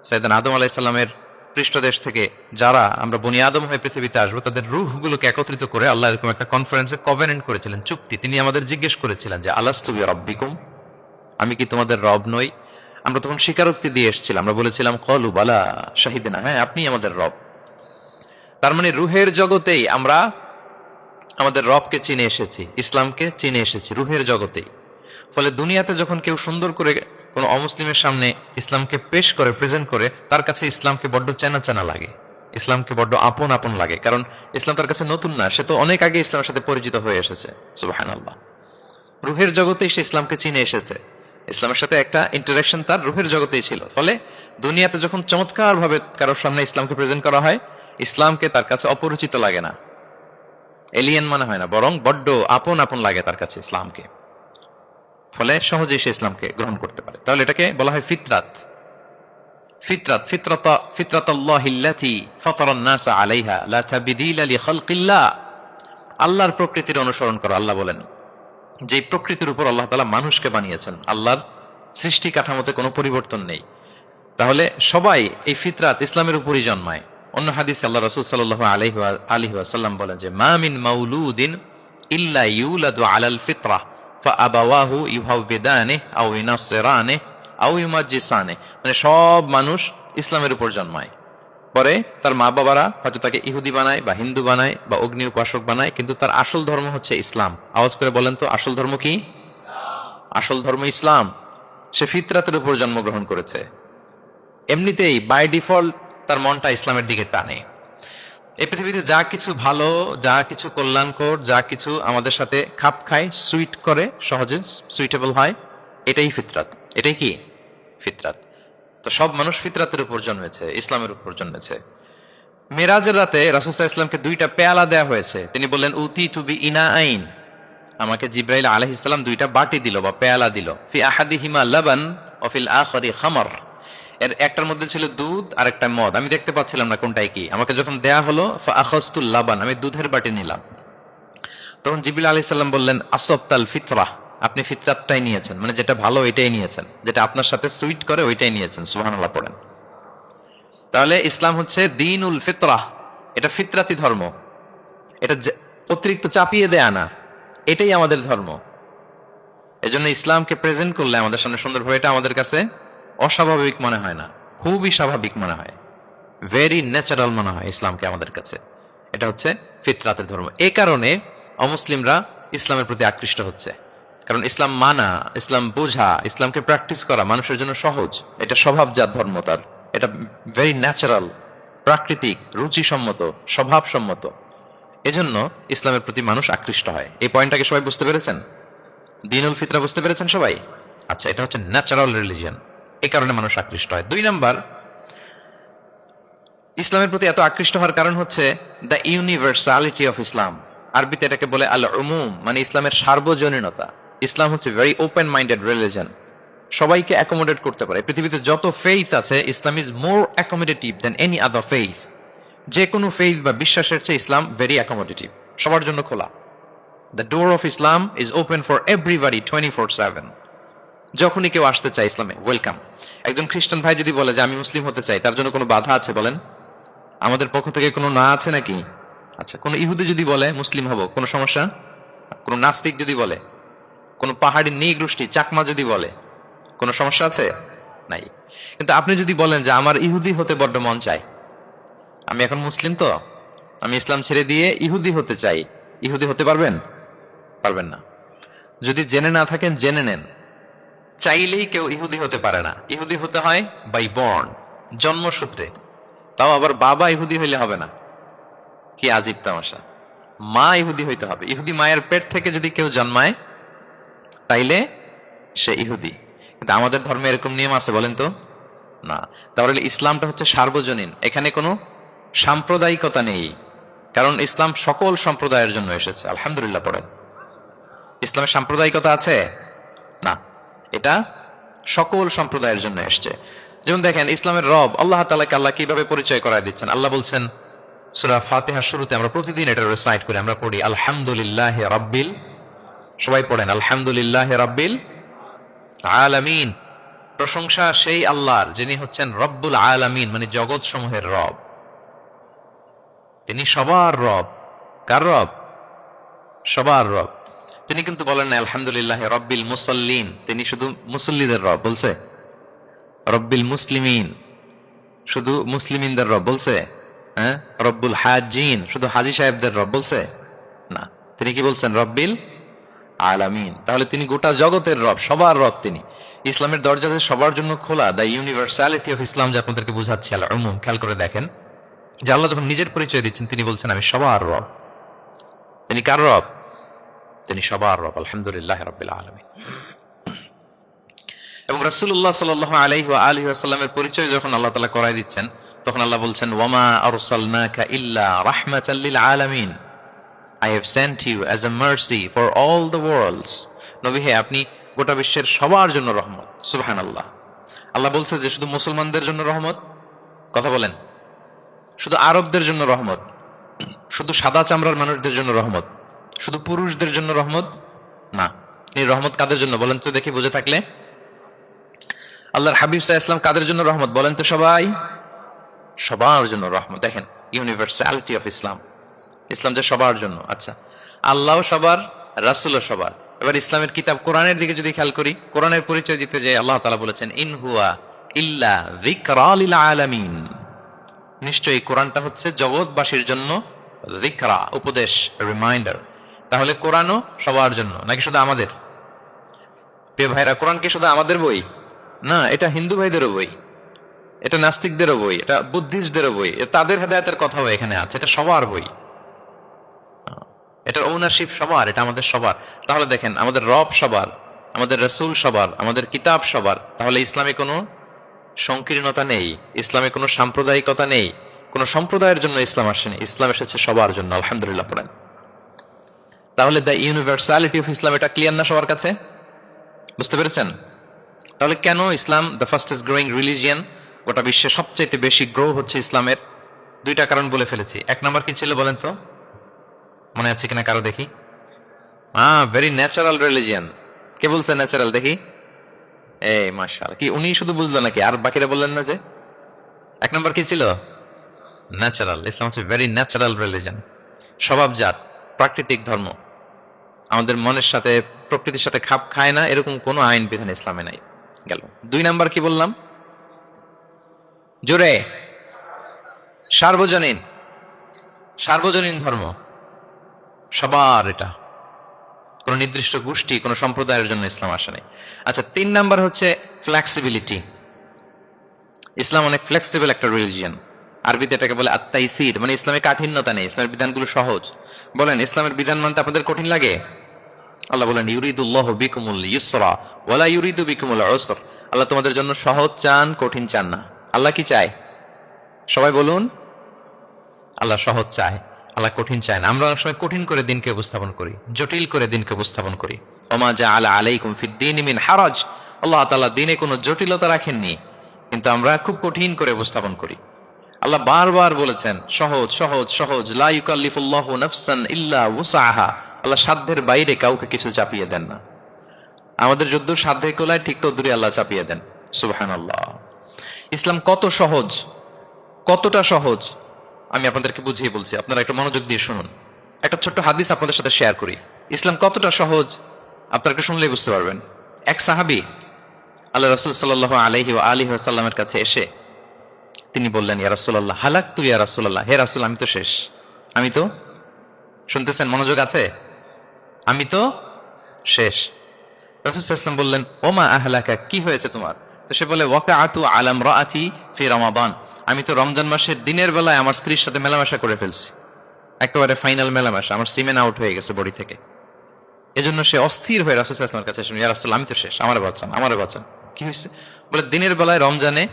সাইয়েদনা আদম আলাইহিস সালামের পৃষ্ঠদেশ থেকে যারা আমরা বনি আদম হয়ে পৃথিবীতে আসবো, তাদের রুহগুলোকে একত্রিত করে আল্লাহ এরকম একটা কনফারেন্সে কভেনেন্ট করেছিলেন, চুক্তি। তিনি আমাদের জিজ্ঞেস করেছিলেন যে আলাস্তু বিরাব্বিকুম, আমি কি তোমাদের রব নই? আমরা তখন স্বীকারোক্তি দিয়ে এসেছিলাম, আমরা বলেছিলাম ক্বালু বালা শাহিদনা, হ্যাঁ আপনি আমাদের রব। তার মানে রুহের জগতেই আমরা আমাদের রবকে চিনে এসেছি, ইসলামকে চিনে এসেছি রুহের জগতেই। ফলে দুনিয়াতে যখন কেউ সুন্দর করে কোনো অমুসলিমের সামনে ইসলামকে পেশ করে, প্রেজেন্ট করে, তার কাছে ইসলামকে বড্ড চেনা চেনা লাগে, ইসলামকে বড্ড আপন আপন লাগে। কারণ ইসলাম তার কাছে নতুন না, সে তো অনেক আগে ইসলামের সাথে পরিচিত হয়ে এসেছে। সুবহানাল্লাহ। রুহের জগতেই সে ইসলামকে চিনে এসেছে, ইসলামের সাথে একটা ইন্টারাকশন তার রুহের জগতেই ছিল। ফলে দুনিয়াতে যখন চমৎকার ভাবে কারোর সামনে ইসলামকে প্রেজেন্ট করা হয়, ইসলামকে তার কাছে অপরিচিত লাগে না, এলিয়েন মনে হয় না, বরং বড্ড আপন আপন লাগে তার কাছে ইসলামকে। ফলে সহজেই সে ইসলামকে গ্রহণ করতে পারে। তাহলে এটাকে বলা হয় ফিতরাত। ফিতরাত, ফিতরাতাল্লাহিল্লাতী ফাতারান নাস আলাইহা লা তাবদীলা লিখালকিল্লাহ। আল্লাহর প্রকৃতির অনুসরণ করো। আল্লাহ বলেন যে প্রকৃতির উপর আল্লাহ তাআলা মানুষকে বানিয়েছেন, আল্লাহর সৃষ্টি কাঠামোতে কোনো পরিবর্তন নেই। তাহলে সবাই এই ফিতরাত ইসলামের উপরই জন্মায়। অন্য হাদিসে আল্লাহ রাসূল সাল্লাল্লাহু আলাইহি ওয়াসাল্লাম বলেন যে মা মিন মাউলুদিন ইল্লা ইউলাদু আলাল ফিতরাহ ফাআবাওয়াহু ইউহাউবিদানিহি আও ইউনাসসিরানিহি আও ইউমাজ্জিসানিহি। মানে সব মানুষ ইসলামের উপর জন্মায়, পরে তার মা বাবারা হয়তো তাকে ইহুদি বানায় বা হিন্দু বানায় বা অগ্নি উপাসক বানায়, কিন্তু তার আসল ধর্ম হচ্ছে ইসলাম। আওয়াজ করে বলেন তো, আসল ধর্ম কি? আসল ধর্ম ইসলাম। সে ফিতরাতের উপর জন্মগ্রহণ করেছে। এমনিতেই বাই ডিফল্ট তার মনটা ইসলামের দিকে টানে। এই পৃথিবীতে যা কিছু ভালো, যা কিছু কল্যাণকর, যা কিছু আমাদের সাথে খাপ খায়, সুইট করে, সহজে সুইটেবল হয়, এটাই ফিতরাত। এটাই কি? ফিতরাত। তো সব মানুষ ফিতরাতের উপর জন্মেছে, ইসলামের উপর জন্মেছে। মেরাজের রাতে রাসূল সাল্লাল্লাহু আলাইহি ওয়াসাল্লামকে দুইটা পেয়ালা দেয়া হয়েছে। তিনি বললেন উতিতু বিইনাআইন, আমাকে জিবরাইল আলাইহিস সালাম দুইটা বাটি দিল বা পেয়ালা দিল। ফি আহাদিহিমা লাবান ওয়া ফিল আখিরি খামর। এর একটার মধ্যে ছিল দুধ আর একটা মদ। আমি দেখতে পাচ্ছিলাম না কোনটাই কি। আমাকে যখন দেয়া হলো ফাআখাযতুল লাবান, আমি দুধের বাটি নিলাম। তখন জিবরিল আলাইহিস সালাম বললেন আসবতাল ফিতরাহ, আপনি ফিতরাতটাই নিয়েছেন, মানে যেটা ভালো ওইটাই নিয়েছেন, যেটা আপনার সাথে সুইট করে ওইটাই নিয়েছেন। সুবহানাল্লাহ পড়েন। তাহলে ইসলাম হচ্ছে দীনুল ফিতরাহ, এটা ফিতরাতি ধর্ম, এটা অতিরিক্ত চাপিয়ে দেয়া না, এটাই আমাদের ধর্ম। এজন্য ইসলামকে প্রেজেন্ট করলে আমাদের সামনে সুন্দরভাবে, এটা আমাদের কাছে অস্বাভাবিক মনে হয় না, খুবই স্বাভাবিক মনে হয়, ভেরি ন্যাচারাল মনে হয় ইসলামকে আমাদের কাছে। এটা হচ্ছে ফিতরাতের ধর্ম। এই কারণে অমুসলিমরা ইসলামের প্রতি আকৃষ্ট হচ্ছে। কারণ ইসলাম মানা, ইসলাম বোঝা, ইসলামকে প্র্যাকটিস করা মানুষের জন্য সহজ। এটা স্বভাবজাত ধর্ম তার, এটা ভেরি ন্যাচারাল, প্রাকৃতিক, রুচিসম্মত, স্বভাবসম্মত। এজন্য ইসলামের প্রতি মানুষ আকৃষ্ট হয়। এই পয়েন্টটাকে সবাই বুঝতে পেরেছেন? দ্বীনুল ফিতরা বুঝতে পেরেছেন সবাই? আচ্ছা, এটা হচ্ছে ন্যাচারাল রিলিজিয়ন, এই কারণে মানুষ আকৃষ্ট হয়। 2 নাম্বার, ইসলামের প্রতি এত আকৃষ্ট হওয়ার কারণ হচ্ছে দ্য ইউনিভার্সালিটি অফ ইসলাম। আরবিতে এটাকে বলে আল উমুম, মানে ইসলামের সার্বজনীনতা। ইসলাম হচ্ছে ভেরি ওপেন মাইন্ডেড রিলিজন, সবাইকে অ্যাকোমোডেট করতে পারে। পৃথিবীতে যত ফেইথ আছে, Islam is more accommodative than any other faith. যে কোনো ফেইথ বা বিশ্বাসের চেয়ে ইসলাম ভেরি অ্যাকোমোডেটিভ, সবার জন্য খোলা। The door of Islam is open for everybody 24/7। যখনই কেউ আসতে চায় ইসলামে, ওয়েলকাম। একজন খ্রিস্টান ভাই যদি বলে যে আমি মুসলিম হতে চাই, তার জন্য কোনো বাধা আছে বলেন? আমাদের পক্ষ থেকে কোনো না আছে নাকি? আচ্ছা, কোনো ইহুদি যদি বলে মুসলিম হব, কোনো সমস্যা? কোনো নাস্তিক যদি বলে, কোনো পাহাড়ি নিগোষ্ঠী চাকমা যদি বলে, কোনো সমস্যা আছে? নাই। কিন্তু আপনি যদি বলেন যে আমার ইহুদি হতে বড্ড মন চায়, আমি এখন মুসলিম তো, আমি ইসলাম ছেড়ে দিয়ে ইহুদি হতে চাই, ইহুদি হতে পারবেন? পারবেন না। যদি জেনে না থাকেন জেনে নেন, চাইলেই কেউ ইহুদি হতে পারে না। ইহুদি হতে হয় বাই বর্ন, জন্মসূত্রে। তাও আবার বাবা ইহুদি হইলে হবে না। কি আজীব তামাশা! মা ইহুদি হইতে হবে। ইহুদি মায়ের পেট থেকে যদি কেউ জন্মায় তাইলে সে ইহুদি। কিন্তু আমাদের ধর্মে এরকম নিয়ম আছে বলেন তো? না। তাহলে ইসলামটা হচ্ছে সার্বজনীন, এখানে কোনো সাম্প্রদায়িকতা নেই। কারণ ইসলাম সকল সম্প্রদায়ের জন্য এসেছে। আলহামদুলিল্লাহ পড়েন। ইসলামের সাম্প্রদায়িকতা আছে? না, এটা সকল সম্প্রদায়ের জন্য এসছে। যেমন দেখেন, ইসলামের রব আল্লাহ তাআলাকে আল্লাহ কিভাবে পরিচয় করায় দিচ্ছেন। আল্লাহ বলছেন সূরা ফাতিহার শুরুতে, আমরা প্রতিদিন এটা রিসাইট করি, আমরা পড়ি আলহামদুলিল্লাহি রাব্বিল, সবাই পড়েন আলহামদুলিল্লাহি রাব্বিল আলামিন। প্রশংসা সেই আল্লাহর যিনি হচ্ছেন রব্বুল আলামিন, মানে জগৎ সমূহের রব। তিনি সবার রব। কার রব? সবার রব। তিনি কিন্তু বলেন না আলহামদুলিল্লাহি রাব্বিল মুসাল্লিন, তিনি শুধু মুসল্লিদের রব বলছে? রব্বিল মুসলিমিন, শুধু মুসলিমিনদের রব বলছে? হ্যাঁ। রব্বুল হাজিন, শুধু হাজি সাহেবদের রব বলছে? না, তিনি কি বলছেন? রব্বিল আলামিন। তাহলে তিনি গোটা জগতের রব, সবার রব তিনি। ইসলামের দরজা সবার জন্য খোলা। দ্য ইউনিভার্সালিটি অফ ইসলাম, যে আপনাদেরকে বুঝাচ্ছি আল উমুম, খেয়াল করে দেখেন যে আল্লাহ যখন নিজের পরিচয় দিচ্ছেন তিনি বলছেন আমি সবার রব। তিনি কার রব? তিনি সবার রব। আলহামদুলিল্লাহ রাব্বিল আলামিন। এবং রাসূলুল্লাহ সাল্লাল্লাহু আলাইহি ওয়া আলিহি ওয়াসাল্লামের পরিচয় যখন আল্লাহ তাআলা করায় দিচ্ছেন, তখন আল্লাহ বলছেন ওয়ামা আরসালনাকা ইল্লা রাহমাতাল লিল আলামিন, I have sent you as a mercy for all the worlds. নবী হে, আপনি গোটা বিশ্বের সবার জন্য রহমত। সুবহানাল্লাহ। আল্লাহ বলছে যে শুধু মুসলমানদের জন্য রহমত? কথা বলেন। শুধু আরবদের জন্য রহমত? শুধু সাদা চামড়ার মানুষদের জন্য রহমত? শুধু পুরুষদের জন্য রহমত? না। এই রহমত কাদের জন্য বলেন তো দেখি, বুঝে থাকলে। আল্লাহর হাবিব সাল্লাল্লাহু আলাইহি ওয়াসাল্লাম কাদের জন্য রহমত বলেন তো সবাই? সবার জন্য রহমত। দেখেন ইউনিভার্সালিটি অফ ইসলাম, ইসলাম যে সবার জন্য। আচ্ছা, আল্লাহ সবার, রাসূলও সবার। এবার ইসলামের কিতাব কোরআনের দিকে যদি খেয়াল করি, কোরআনের পরিচয় দিতে যে আল্লাহ তাআলা বলেছেন ইন হুয়া ইল্লা যিকরা লিল আলামিন, নিশ্চয়ই কোরআনটা হচ্ছে জগৎবাসীর জন্য যিকরা, উপদেশ, রিমাইন্ডার। তাহলে কোরআনও সবার জন্য নাকি শুধু আমাদের? প্রিয় ভাইরা, কোরআন কি শুধু আমাদের বই? না, এটা হিন্দু ভাইদেরও বই, এটা নাস্তিকদেরও বই, এটা বুদ্ধিস্টদেরও বই, তাদের হেদায়েতের কথাও এখানে আছে। এটা সবার বই, এটার ওনারশিপ সবার, এটা আমাদের সবার। তাহলে দেখেন, আমাদের রব সবার, আমাদের রাসূল সবার, আমাদের কিতাব সবার। তাহলে ইসলামে কোনো সংকীর্ণতা নেই, ইসলামে কোনো সাম্প্রদায়িকতা নেই, কোনো সম্প্রদায়ের জন্য ইসলাম আসেনি, ইসলাম এসেছে সবার জন্য। আলহামদুলিল্লাহ পড়েন। তাহলে দ্য ইউনিভার্সালিটি অফ ইসলাম, এটা ক্লিয়ার না সবার কাছে? বুঝতে পেরেছেন? তাহলে কেন ইসলাম দ্য ফাস্টেস্ট গ্রোয়িং রিলিজিয়ান? গোটা বিশ্বে সবচাইতে বেশি গ্রো হচ্ছে ইসলামের। 2টা কারণ বলে ফেলেছি। 1 নম্বর কি ছিল বলেন তো? মনে আছে কিনা কারো দেখি? Very natural religion. কে বলছে ন্যাচারাল দেখি? এই মাশাআল্লাহ। কি উনি শুধু বুঝলো নাকি, আর বাকিরা বললেন না যে? 1 নম্বর কি ছিল? ন্যাচারাল। ইসলাম হচ্ছে ভেরি ন্যাচারাল রিলিজিয়ান, স্বভাবজাত, প্রাকৃতিক ধর্ম। আমাদের মনের সাথে, প্রকৃতির সাথে খাপ খায় না এরকম কোনো আইন বিধান ইসলামে নাই। গেল। 2 নাম্বার কি বললাম? জোরে। সার্বজনীন। সার্বজনীন ধর্ম, সবার এটা। কোনো নির্দিষ্ট গোষ্ঠী, কোনো সম্প্রদায়ের জন্য ইসলাম আসে নাই। আচ্ছা, 3 নাম্বার হচ্ছে ফ্লেক্সিবিলিটি। ইসলাম অনেক ফ্লেক্সিবল একটা রিলিজিয়ন। আরবিতে এটাকে বলে আত-তাইসির, মানে ইসলামে কাঠিন্যতা নেই, ইসলামের বিধানগুলো সহজ। বলেন, ইসলামের বিধান মানতে আপনাদের কঠিন লাগে? আল্লাহ বলেন ইউরিদুল্লাহু বিকুমুল ইউসরা ওয়ালা ইউরিদু বিকুমুল উসর। আল্লাহ তোমাদের জন্য সহজ চান, কঠিন চান না। আল্লাহ কি চায়? সবাই বলুন। আল্লাহ সহজ চায়, আল্লাহ কঠিন চায় না। আমরা অনেক সময় কঠিন করে দিনকে উপস্থাপন করি, জটিল করে দিনকে উপস্থাপন করি। ওমা জাআলা আলাইকুম ফিদ-দীনি মিন হারাজ। আল্লাহ তাআলা দিনে কোনো জটিলতা রাখেননি, কিন্তু আমরা খুব কঠিন করে উপস্থাপন করি। আল্লাহ বারবার বলেছেন সহজ সহজ সহজ, লা ইউকাল্লিফুল্লাহু নাফসান ইল্লা উসআহা। আল্লাহ সাধ্যের বাইরে কাউকে কিছু চাপিয়ে দেন না। আমাদের যদ্দূর সাধ্যের কোলায় ঠিক তদ্দূরই আল্লাহ চাপিয়ে দেন। সুবহানাল্লাহ। ইসলাম কত সহজ, কতটা সহজ আমি আপনাদেরকে বুঝিয়ে বলছি, আপনারা একটু মনোযোগ দিয়ে শুনুন। একটা ছোট্ট হাদিস আপনাদের সাথে শেয়ার করি। ইসলাম কতটা সহজ আপনারা একটু শুনলেই বুঝতে পারবেন। এক সাহাবী আল্লাহ রাসূল সাল্লাল্লাহু আলাইহি ওয়া আলিহি ওয়াসাল্লামের কাছে এসে তিনি বললেন, ইয়া রাসূলুল্লাহ হালাকতু ইয়া রাসূলুল্লাহ, হে রাসূল আমি তো শেষ। আমি তো, শুনতেছেন, মনোযোগ আছে? আমি তো শেষ। রাসূল সাল্লাল্লাহু আলাইহি ওয়াসাল্লাম বললেন, ওমা আহলাকা, কি হয়েছে তোমার? তো সে বলে, ওয়াকাআতু আলা ইমরাআতি ফি রমাদান, আমি তো রমজান মাসের দিনের বেলায় আমার স্ত্রীর সাথে মেলামেশা করে ফেলছি, একেবারে ফাইনাল মেলামেশা, আমার সিমেন আউট হয়ে গেছে বডি থেকে। এজন্য সে অস্থির হয়ে রাসূল সাল্লাল্লাহু আলাইহি ওয়াসাল্লামের কাছে এসে, ইয়া রাসূল আমি তো শেষ, আমারে বাঁচান, আমারে বাঁচান। কি হয়েছে? বলে, দিনের বেলায় রমজানে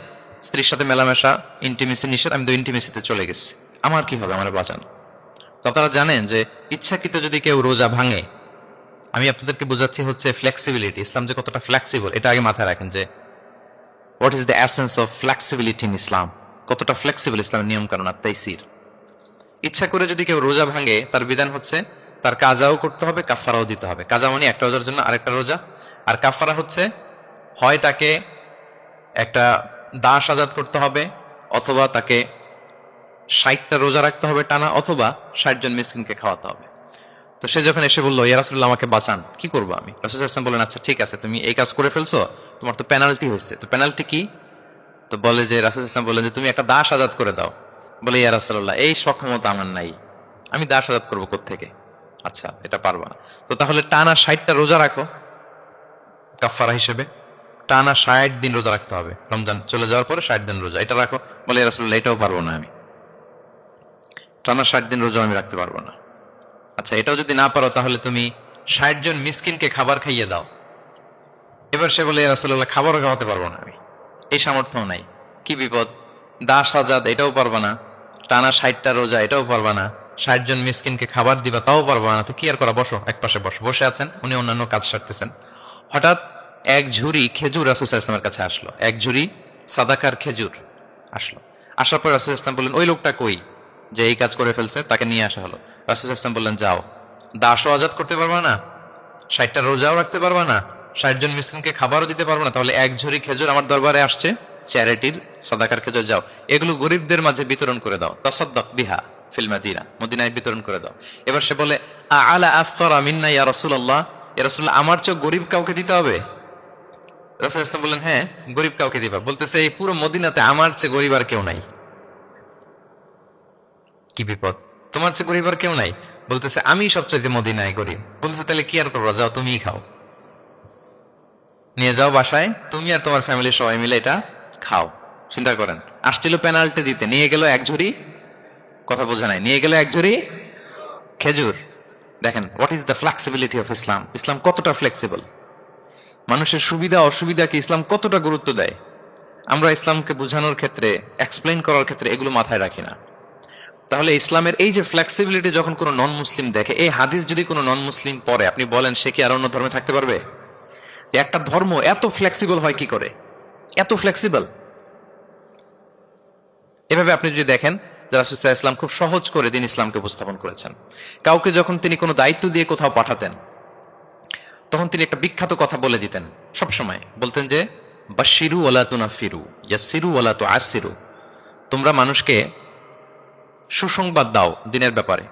স্ত্রীর সাথে মেলামেশা, ইন্টিমেসি নিষেধ, আমি তো ইন্টিমেসিতে চলে গেছি, আমার কি হবে, আমারে বাঁচান। তো আপনারা জানেন যে ইচ্ছাকৃত যদি কেউ রোজা ভাঙে, আমি আপনাদেরকে বোঝাচ্ছি হচ্ছে ফ্লেক্সিবিলিটি, ইসলাম যে কতটা ফ্লেক্সিবল এটা আগে মাথায় রাখেন, যে what is the essence of flexibility in Islam, কতটা ফ্লেক্সিবল ইসলামের নিয়ম কানুন আর তাইসির। ইচ্ছা করে যদি কেউ রোজা ভাঙে, তার বিধান হচ্ছে তার কাজাও করতে হবে, কাফারাও দিতে হবে। কাজা মানে একটা রোজার জন্য আরেকটা রোজা, আর কাফারা হচ্ছে হয় তাকে একটা দাস আজাদ করতে হবে, অথবা তাকে 60টা রোজা রাখতে হবে টানা, অথবা 60 জন মিসকিনকে খাওয়াতে হবে। তো সে যখন এসে বললো, ইয়া রাসূলুল্লাহ আমাকে বাঁচান, কি করবো আমি? রাসূল সাল্লাল্লাহু আলাইহি ওয়াসাল্লাম বললেন, আচ্ছা ঠিক আছে, তুমি এই কাজ করে ফেলছো, তোমার তো পেনাল্টি হয়েছে। তো পেনাল্টি কি? তো বলে যে, রাসূল সাল্লাল্লাহু আলাইহি ওয়াসাল্লাম বললেন যে তুমি একটা দাস আজাদ করে দাও। বলে, ইয়া রাসূলুল্লাহ এই সক্ষমতা আমার নাই, আমি দাস আজাদ করবো কোত্থেকে? আচ্ছা, এটা পারবা না, তো তাহলে টানা 60টা রোজা রাখো কাফারা হিসেবে, টানা 60 দিন রোজা রাখতে হবে, রমজান চলে যাওয়ার পরে 60 দিন রোজা, এটা রাখো। বলে, ইয়া রাসূলুল্লাহ এটাও পারবো না, আমি টানা 60 দিন রোজা আমি রাখতে পারবো না। আচ্ছা, এটাও যদি না পারো, তাহলে তুমি 60 জন মিসকিনকে খাবার খাইয়ে দাও। এবার সে বলে, ইয়া রাসূলুল্লাহ খাবারও খাওয়াতে পারবো না, আমি এই সামর্থ্য নাই। কি বিপদ! দাস আজাদ এটাও পারবা না, টানা 60টা রোজা এটাও পারবা না, 60 জন মিসকিনকে খাবার দিবা তাও পারবা না। তো কি আর করা, বসো, এক পাশে বসো। বসে আছেন, উনি অন্যান্য কাজ সারতেছেন। হঠাৎ এক ঝুড়ি খেজুর রাসূল সাল্লাল্লাহু আলাইহি ওয়াসাল্লামের কাছে আসলো, এক ঝুড়ি সাদাকার খেজুর আসলো। আসার পর রাসূল সাল্লাল্লাহু আলাইহি ওয়াসাল্লাম বললেন, ওই লোকটা কই যে এই কাজ করে ফেলছে, তাকে নিয়ে আসা হলো। রাসূল সাল্লাল্লাহু আলাইহি ওয়াসাল্লাম বললেন, যাও, দাসও আজাদ করতে পারবা না, 60টা রোজাও রাখতে পারবা না, 60 জন মিসকিনকে খাবারও দিতে পারবো না, তাহলে এক ঝুড়ি খেজুর আমার দরবারে আসছে, চ্যারিটির সাদাকার খেজুর, যাও এগুলো গরিবদের মাঝে বিতরণ করে দাও, তাসাদ্দাক বিহা ফিল মাদিনা, মদিনায় বিতরণ করে দাও। এবার সে বলে, আলা আফকারা মিন্না ইয়া রাসূলুল্লাহ, ইয়া রাসূলুল্লাহ আমার চেয়ে গরিব কাউকে দিতে হবে? রাসূল সাল্লাল্লাহু আলাইহি ওয়াসাল্লাম বললেন, হ্যাঁ গরিব কাউকে দিবা। বলতেছে, এই পুরো মদিনাতে আমার চেয়ে গরিব আর কেউ নাই। কি বিপদ! তোমার চেয়ে গরিব আর কেউ নাই? বলতেছে, আমি সবচেয়ে মদিনায় গরিব। বলতেছে, তাহলে কি আর করবো, যাও তুমিই খাও, নিয়ে যাও বাসায়, তুমি আর তোমার ফ্যামিলির সবাই মিলে এটা খাও। চিন্তা করেন, আসছিল পেনাল্টি দিতে, নিয়ে গেল এক ঝুড়ি, কথা বোঝা নাই, নিয়ে গেল এক ঝুড়ি খেজুর। দেখেন what is the flexibility of Islam, Islam কতটা ফ্লেক্সিবল, মানুষের সুবিধা অসুবিধাকে ইসলাম কতটা গুরুত্ব দেয়। আমরা ইসলামকে বোঝানোর ক্ষেত্রে, এক্সপ্লেইন করার ক্ষেত্রে এগুলো মাথায় রাখি না। তাহলে ইসলামের এই যে ফ্লেক্সিবিলিটি যখন কোনো নন মুসলিম দেখে, এই হাদিস যদি কোনো নন মুসলিম পড়ে, আপনি বলেন সে কি আর অন্য ধর্মে থাকতে পারবে? যে একটা ধর্ম এত ফ্লেক্সিবল হয় কি করে, এত ফ্লেক্সিবল। এভাবে আপনি যদি দেখেন যে রাসূল সাল্লাল্লাহু আলাইহি ওয়াসাল্লাম খুব সহজ করে দিন ইসলামকে উপস্থাপন করেছেন। কাউকে যখন তিনি কোনো দায়িত্ব দিয়ে কোথাও পাঠাতেন, তখন তিনি একটা বিখ্যাত কথা বলে দিতেন, সবসময় বলতেন যে, বাশশিরু ওয়ালা তুনাফিরু, ইয়াসসিরু ওয়ালা তুআসসিরু, তোমরা মানুষকে সুসংবাদ দাও দিনের ব্যাপারে,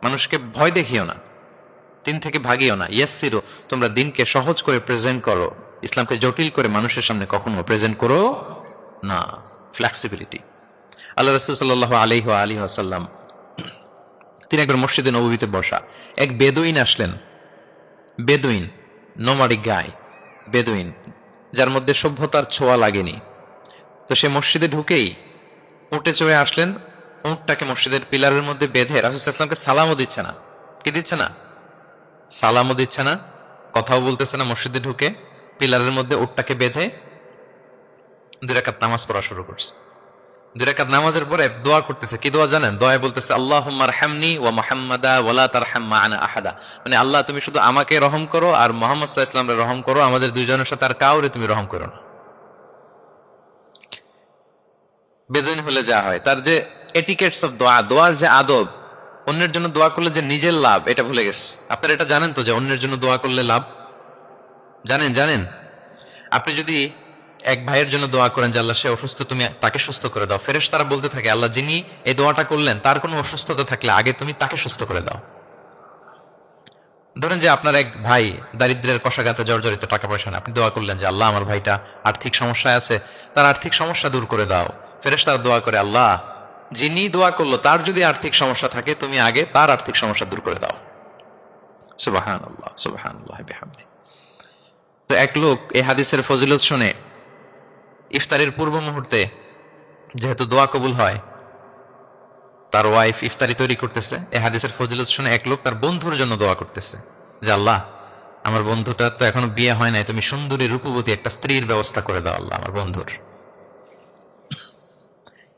মানুষকে ভয় দেখিও না, দিন থেকে ভাগিও না। ইয়াসসিরু, তোমরা দিনকে সহজ করে প্রেজেন্ট করো, ইসলামকে জটিল করে মানুষের সামনে কখনো প্রেজেন্ট করো না। ফ্লেক্সিবিলিটি। আল্লাহ রাসূল সাল্লাল্লাহু আলাইহি ওয়া আলিহি ওয়াসাল্লাম তিনি একবার মসজিদে নববীতে বসা, এক বেদুইন আসলেন বেদুইন, নোমাডিক গাই, বেদুইন, যার মধ্যে সভ্যতার ছোঁয়া লাগেনি। তো সে মসজিদে ঢুকেই উঠে চড়ে আসলেন, উঁটটাকে মসজিদের পিলারের মধ্যে বেঁধে রাসূল সাল্লাল্লাহু আলাইহি ওয়াসাল্লামকে সালামও দিচ্ছে না। কি দিচ্ছে না? সালামও দিচ্ছে না, কথাও বলতেছে না। মসজিদে ঢুকে পিলারের মধ্যে উটটাকে বেঁধে 2 রাকাত নামাজ পড়া শুরু করছে। 2 রাকাত নামাজের পরে দোয়া করতেছে। কি দোয়া জানেন? দোয়ায় বলতেছে আল্লাহুম্মা আরহামনি ওয়া মুহাম্মাদা ওয়া লা তারহাম মা'ানা আহাদা। মানে আল্লাহ তুমি শুধু আমাকে রহম করো আর মুহাম্মদ সাল্লাল্লাহু আলাইহি ওয়াসাল্লামকে রহম করো, আমাদের দুইজনের সাথে আর কাউরে তুমি রহম করো না। বেদুইন হলে যা হয়, তার যে এটিকেটস অফ দোয়া, দোয়ার যে আদব, অন্যের জন্য দোয়া করলে যে নিজের লাভ এটা ভুলে গেছে। আপনারা এটা জানেন তো যে অন্যের জন্য দোয়া করলে লাভ? জানেন? আপনি যদি এক ভাইয়ের জন্য দোয়া করেন যে আল্লাহ সে অসুস্থ, তুমি তাকে সুস্থ করে দাও, ফেরেশতারা বলতে থাকে আল্লাহ যিনি এই দোয়াটা করলেন তার কোনো অসুস্থতা থাকলে আগে তুমি তাকে সুস্থ করে দাও। ধরেন যে আপনার এক ভাই দারিদ্র্যের কষাঘাতে জর্জরিত, টাকা পয়সা না, আপনি দোয়া করলেন যে আল্লাহ আমার ভাইটা আর্থিক সমস্যায় আছে, তার আর্থিক সমস্যা দূর করে দাও। ফেরেশতারা দোয়া করে আল্লাহ যিনি দোয়া করলো তার যদি আর্থিক সমস্যা থাকে তুমি আগে তার আর্থিক সমস্যা দূর করে দাও। সুবহানাল্লাহ, সুবহানাল্লাহ বিহামদি। তো এক লোক এই হাদিসের ফজিলত শুনে ইফতারের পূর্ব মুহূর্তে, যেহেতু দোয়া কবুল হয়, তার ওয়াইফ ইফতারি তৈরি করতেছে, এই হাদিসের ফজিলত শুনে এক লোক তার বন্ধুর জন্য দোয়া করতেছে যে আল্লাহ আমার বন্ধুটা তো এখনো বিয়ে হয় নাই, তুমি সুন্দরী রূপবতী একটা স্ত্রীর ব্যবস্থা করে দাও আল্লাহ আমার বন্ধুর।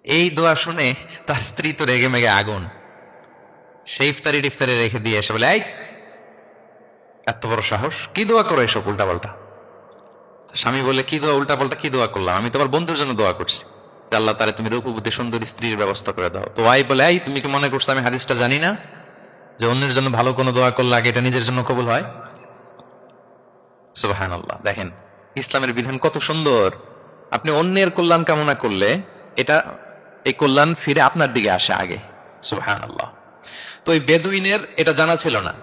এই দোয়া শুনে তার স্ত্রী তো রেগে মেগে আগুন। সেই ইফতারি রেখে দিয়ে এসে বলে, এই এত বড় সাহস, কি দোয়া করো এসব উল্টাপাল্টা? স্বামী বলে, কি দোয়া উল্টাপাল্টা, কি দোয়া করলাম? আমি তোমার বন্ধুর জন্য দোয়া করছি যে আল্লাহ তারে তুমি রূপবতী সুন্দরী স্ত্রীর ব্যবস্থা করে দাও। তো ওয়াই বলে, এই তুমি কি মনে করছো আমি হাদিসটা জানি না যে অন্যের জন্য ভালো কোনো দোয়া করলে আগে এটা নিজের জন্য কবুল হয়? সুবহানাল্লাহ। দেখেন ইসলামের বিধান কত সুন্দর। আপনি অন্যের কল্যাণ কামনা করলে এটা, এই কল্যাণ ফিরে আপনার দিকে আসে আগে। সুবহানাল্লাহ। তো এই বেদুইনের এটা জানা ছিল না,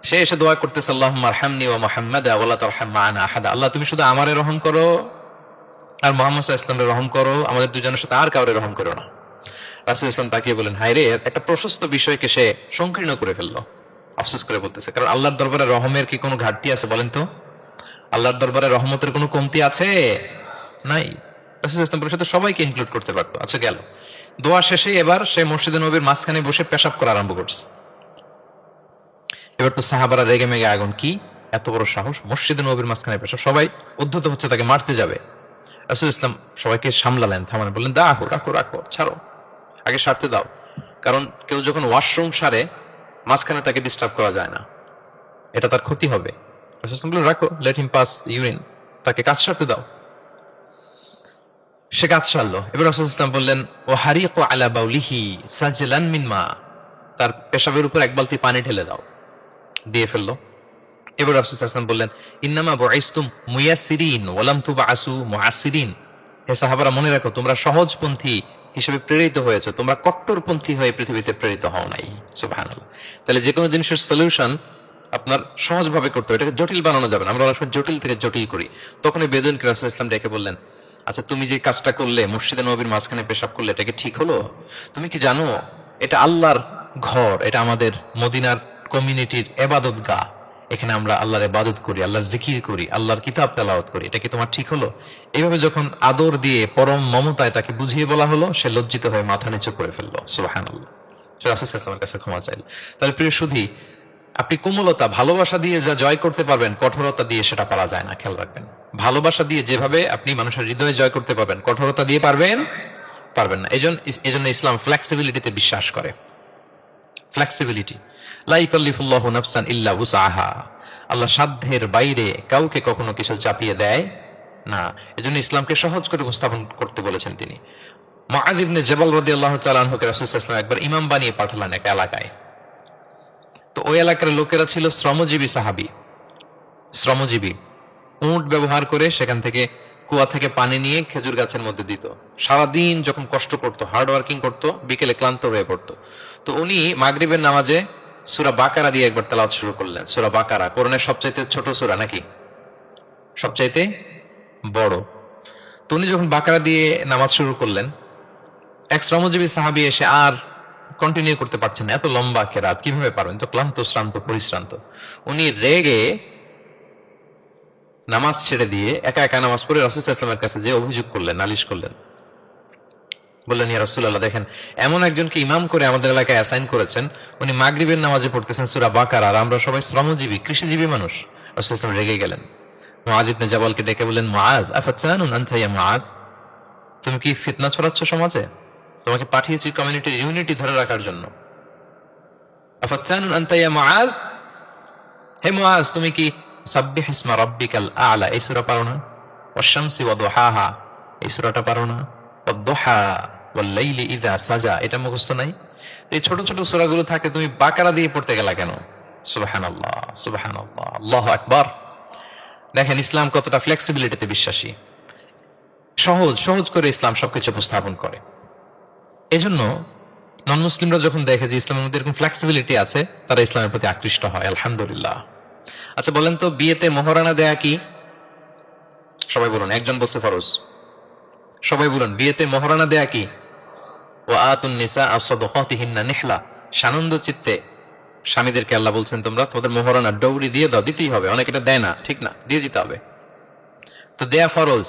সে এসে দোয়া করতেছে আল্লাহুম্মা আরহামনি ওয়া মুহাম্মাদা ওয়া লা তারহাম মা'ানা আহাদা। আল্লাহ তুমি শুধু আমারে রহম করো আর মুহাম্মদ সাল্লাল্লাহু আলাইহি ওয়াসাল্লামকে রহম করো, আমাদের দুজনের সাথে আর কাউরে রহম করো না। রাসূল ইসলাম তাকিয়ে বলেন, হায় রে, একটা প্রশস্ত বিষয়কে সে সংকীর্ণ করে ফেললো। আফসোস করে বলতেছে, কারণ আল্লাহর দরবারে রহমের কি কোনো ঘাটতি আছে বলেন তো? আল্লাহর দরবারে রহমতের কোনো কমতি আছে? নাই। রাসূল ইসলাম পরিষদে সবাইকে ইনক্লুড করতে পারতো। আচ্ছা গেল, দোয়া শেষে এবার সে মসজিদে নববীর মাঝখানে বসে পেশাব করা আরম্ভ করছে। এবার তো সাহাবারা রেগে মেগে আগুন, কি এত বড় সাহস, মসজিদে নববীর মাঝখানে পেশাব! সবাই উদ্ধত হচ্ছে, তাকে মারতে যাবে। রাসূল ইসলাম সবাইকে সামলালেন, থামালেন, বললেন রাখো রাখো রাখো, ছাড়ো, আগে সারতে দাও। কারণ কেউ যখন ওয়াশরুম সারে মাঝখানে তাকে ডিস্টার্ব করা যায় না, এটা তার ক্ষতি হবে। রাসূল ইসলাম বললেন রাখো, লেট হিম পাস ইউরিন, তাকে কাজ সারতে দাও। সে কাজ সারলো। এবার রাসূল ইসলাম বললেন ও হারিকু আলা বাউলিহি সাজলান মিন মা, তার পেশাবের উপর এক বালতি পানি ঢেলে দাও, দিয়ে ফেললো। এবার রাসূল সাল্লাল্লাহু আলাইহি ওয়াসাল্লাম বললেন ইন্নামা বুইসতুম মুয়াসসিরিন ওয়া লাম তুবআসু মুআসসিরিন। হে সাহাবারা, মনে রাখো তোমরা সহজপন্থী হিসেবে প্রেরিত হয়েছে, তোমরা কট্টরপন্থী হয়ে পৃথিবীতে প্রেরিত হও নাই। সুবহানাল্লাহ। তাহলে যে কোনো জিনিসের সলিউশন আপনার সহজভাবে করতে হবে, এটাকে জটিল বানানো যাবে না। আমরা অনেক সময় জটিল থেকে জটিল করি। তখন এই বেদুইনকে রাসূল সাল্লাল্লাহু আলাইহি ওয়াসাল্লাম ডেকে বললেন, আচ্ছা তুমি যে কাজটা করলে, মসজিদে নববীর মাঝখানে পেশাব করলে, এটা কি ঠিক হলো? তুমি কি জানো এটা আল্লাহর ঘর, এটা আমাদের মদিনার কমিউনিটির ইবাদতগাহ, এখানে আমরা আল্লাহর ইবাদত করি, আল্লাহর জিকির করি, আল্লাহর কিতাব তেলাওয়াত করি, এটা কি তোমার ঠিক হলো? এইভাবে যখন আদর দিয়ে পরম মমতায় তাকে বুঝিয়ে বলা হলো, সে লজ্জিত হয়ে মাথা নিচু করে ফেললো। সুবহানাল্লাহ। সে রাসূল সাল্লাল্লাহু আলাইহি ওয়াসাল্লামের কাছে ক্ষমা চাইল। তাহলে প্রিয় সুধী, আপনি কোমলতা, ভালোবাসা দিয়ে যা জয় করতে পারবেন, কঠোরতা দিয়ে সেটা পারা যায় না। খেয়াল রাখবেন, ভালোবাসা দিয়ে যেভাবে আপনি মানুষের হৃদয়ে জয় করতে পারবেন, কঠোরতা দিয়ে পারবেন না। এজন্য ইসলাম ফ্লেক্সিবিলিটিতে বিশ্বাস করে। ফ্লেক্সিবিলিটি, লা ইকাল্লিফুল্লাহু নাফসান ইল্লা উসআহা। আল্লাহ সাধ্যের বাইরে কাউকে কখনো কিছু চাপিয়ে দেয় না। এজন্য ইসলামকে সহজ করে উপস্থাপন করতে বলেছেন তিনি। মুআয ইবনে জাবাল রাদিয়াল্লাহু তাআলা আনহুকে রাসূল সাল্লাল্লাহু আলাইহি ওয়াসাল্লাম একবার ইমাম বানিয়ে পাঠালেন একটা এলাকায়। তো ওই এলাকার লোকেরা ছিল শ্রমজীবী সাহাবী, শ্রমজীবী। উট ব্যবহার করে সেখান থেকে কুয়া থেকে পানি নিয়ে খেজুর গাছের মধ্যে দিত। সারাদিন যখন কষ্ট করতো, হার্ড ওয়ার্কিং করতো, বিকেলে ক্লান্ত হয়ে পড়তো। তো উনি মাগরিবের নামাজে সূরা বাকারা দিয়ে একবার তেলাওয়াত শুরু করলেন। সূরা বাকারা কোরআনের সবচাইতে ছোট সূরা নাকি সবচাইতে বড়? তো উনি যখন বাকারা দিয়ে নামাজ শুরু করলেন, এক শ্রমজীবী সাহাবী এসে আর কন্টিনিউ করতে পারছেন না, এত লম্বা কেরাত কিভাবে পারবেন, তো ক্লান্ত শ্রান্ত পরিশ্রান্ত। উনি রেগে নামাজ ছেড়ে দিয়ে একা একা নামাজ পড়ে রাসূল সাল্লাল্লাহু আলাইহি ওয়াসাল্লামের কাছে যে অভিযোগ করলেন, নালিশ করলেন, বললেন ইয়া রাসূলুল্লাহ, দেখেন এমন একজনকে ইমাম করে আমাদের এলাকায় অ্যাসাইন করেছেন, উনি মাগরিবের নামাজে পড়তেছেন সূরা বাকারা, আর আমরা সবাই শ্রমজীবী কৃষিজীবী মানুষ। রাসূল সাল্লাল্লাহু আলাইহি ওয়াসাল্লাম রেগে গেলেন। মুআয ইবনে জাবালকে ডেকে বললেন, মুআয আফাতানুন আনতা ইয়া মুআয, তুমি কি ফিতনা ছড়াচ্ছ সমাজে? তোমাকে পাঠিয়েছি কমিউনিটির ইউনিটি ধরে রাখার জন্য। আফাতানুন আনতা ইয়া মুআয, হে মুআয, তুমি কি সাব্বিহ ইসমা রাব্বিকাল আ'লা এই সূরা পারো না? ওয়াশ-শামসি ওয়া দুহাহা এই সূরাটা পারো না? ওয়াদ-দুহা ওয়াল-লাইলি ইযা সাজা এটা মুখস্থ নাই? এই ছোট ছোট সূরাগুলো থাকে, তুমি বাকারা দিয়ে পড়তে গেলা কেন? সুবহানাল্লাহ, সুবহানাল্লাহ, আল্লাহু আকবার। দেখেন ইসলাম কতটা ফ্লেক্সিবিলিটিতে বিশ্বাসী, সহজ সহজ করে ইসলাম সবকিছু উপস্থাপন করে। এজন্য নন মুসলিমরা যখন দেখে যে ইসলামের মধ্যে এরকম ফ্লেক্সিবিলিটি আছে, তারা ইসলামের প্রতি আকৃষ্ট হয়, আলহামদুলিল্লাহ। আচ্ছা বলেন তো, বিয়েতে মোহরানা দেয়া কি? সবাই বলুন, একজন বলছে ফরজ। সবাই বলুন, বিয়েতে মোহরানা দেয়া কি? ওয়া আতুন নিসা সাদাকাতিহিন্না নিহলা, সানন্দ চিত্তে স্বামীদেরকে আল্লাহ বলছেন তোমরা তোমাদের মোহরানা ডৌরি দিয়ে দাও, দিতেই হবে। অনেকে এটা দেয় না, ঠিক না, দিয়ে দিতে হবে। তো দেয়া ফরজ।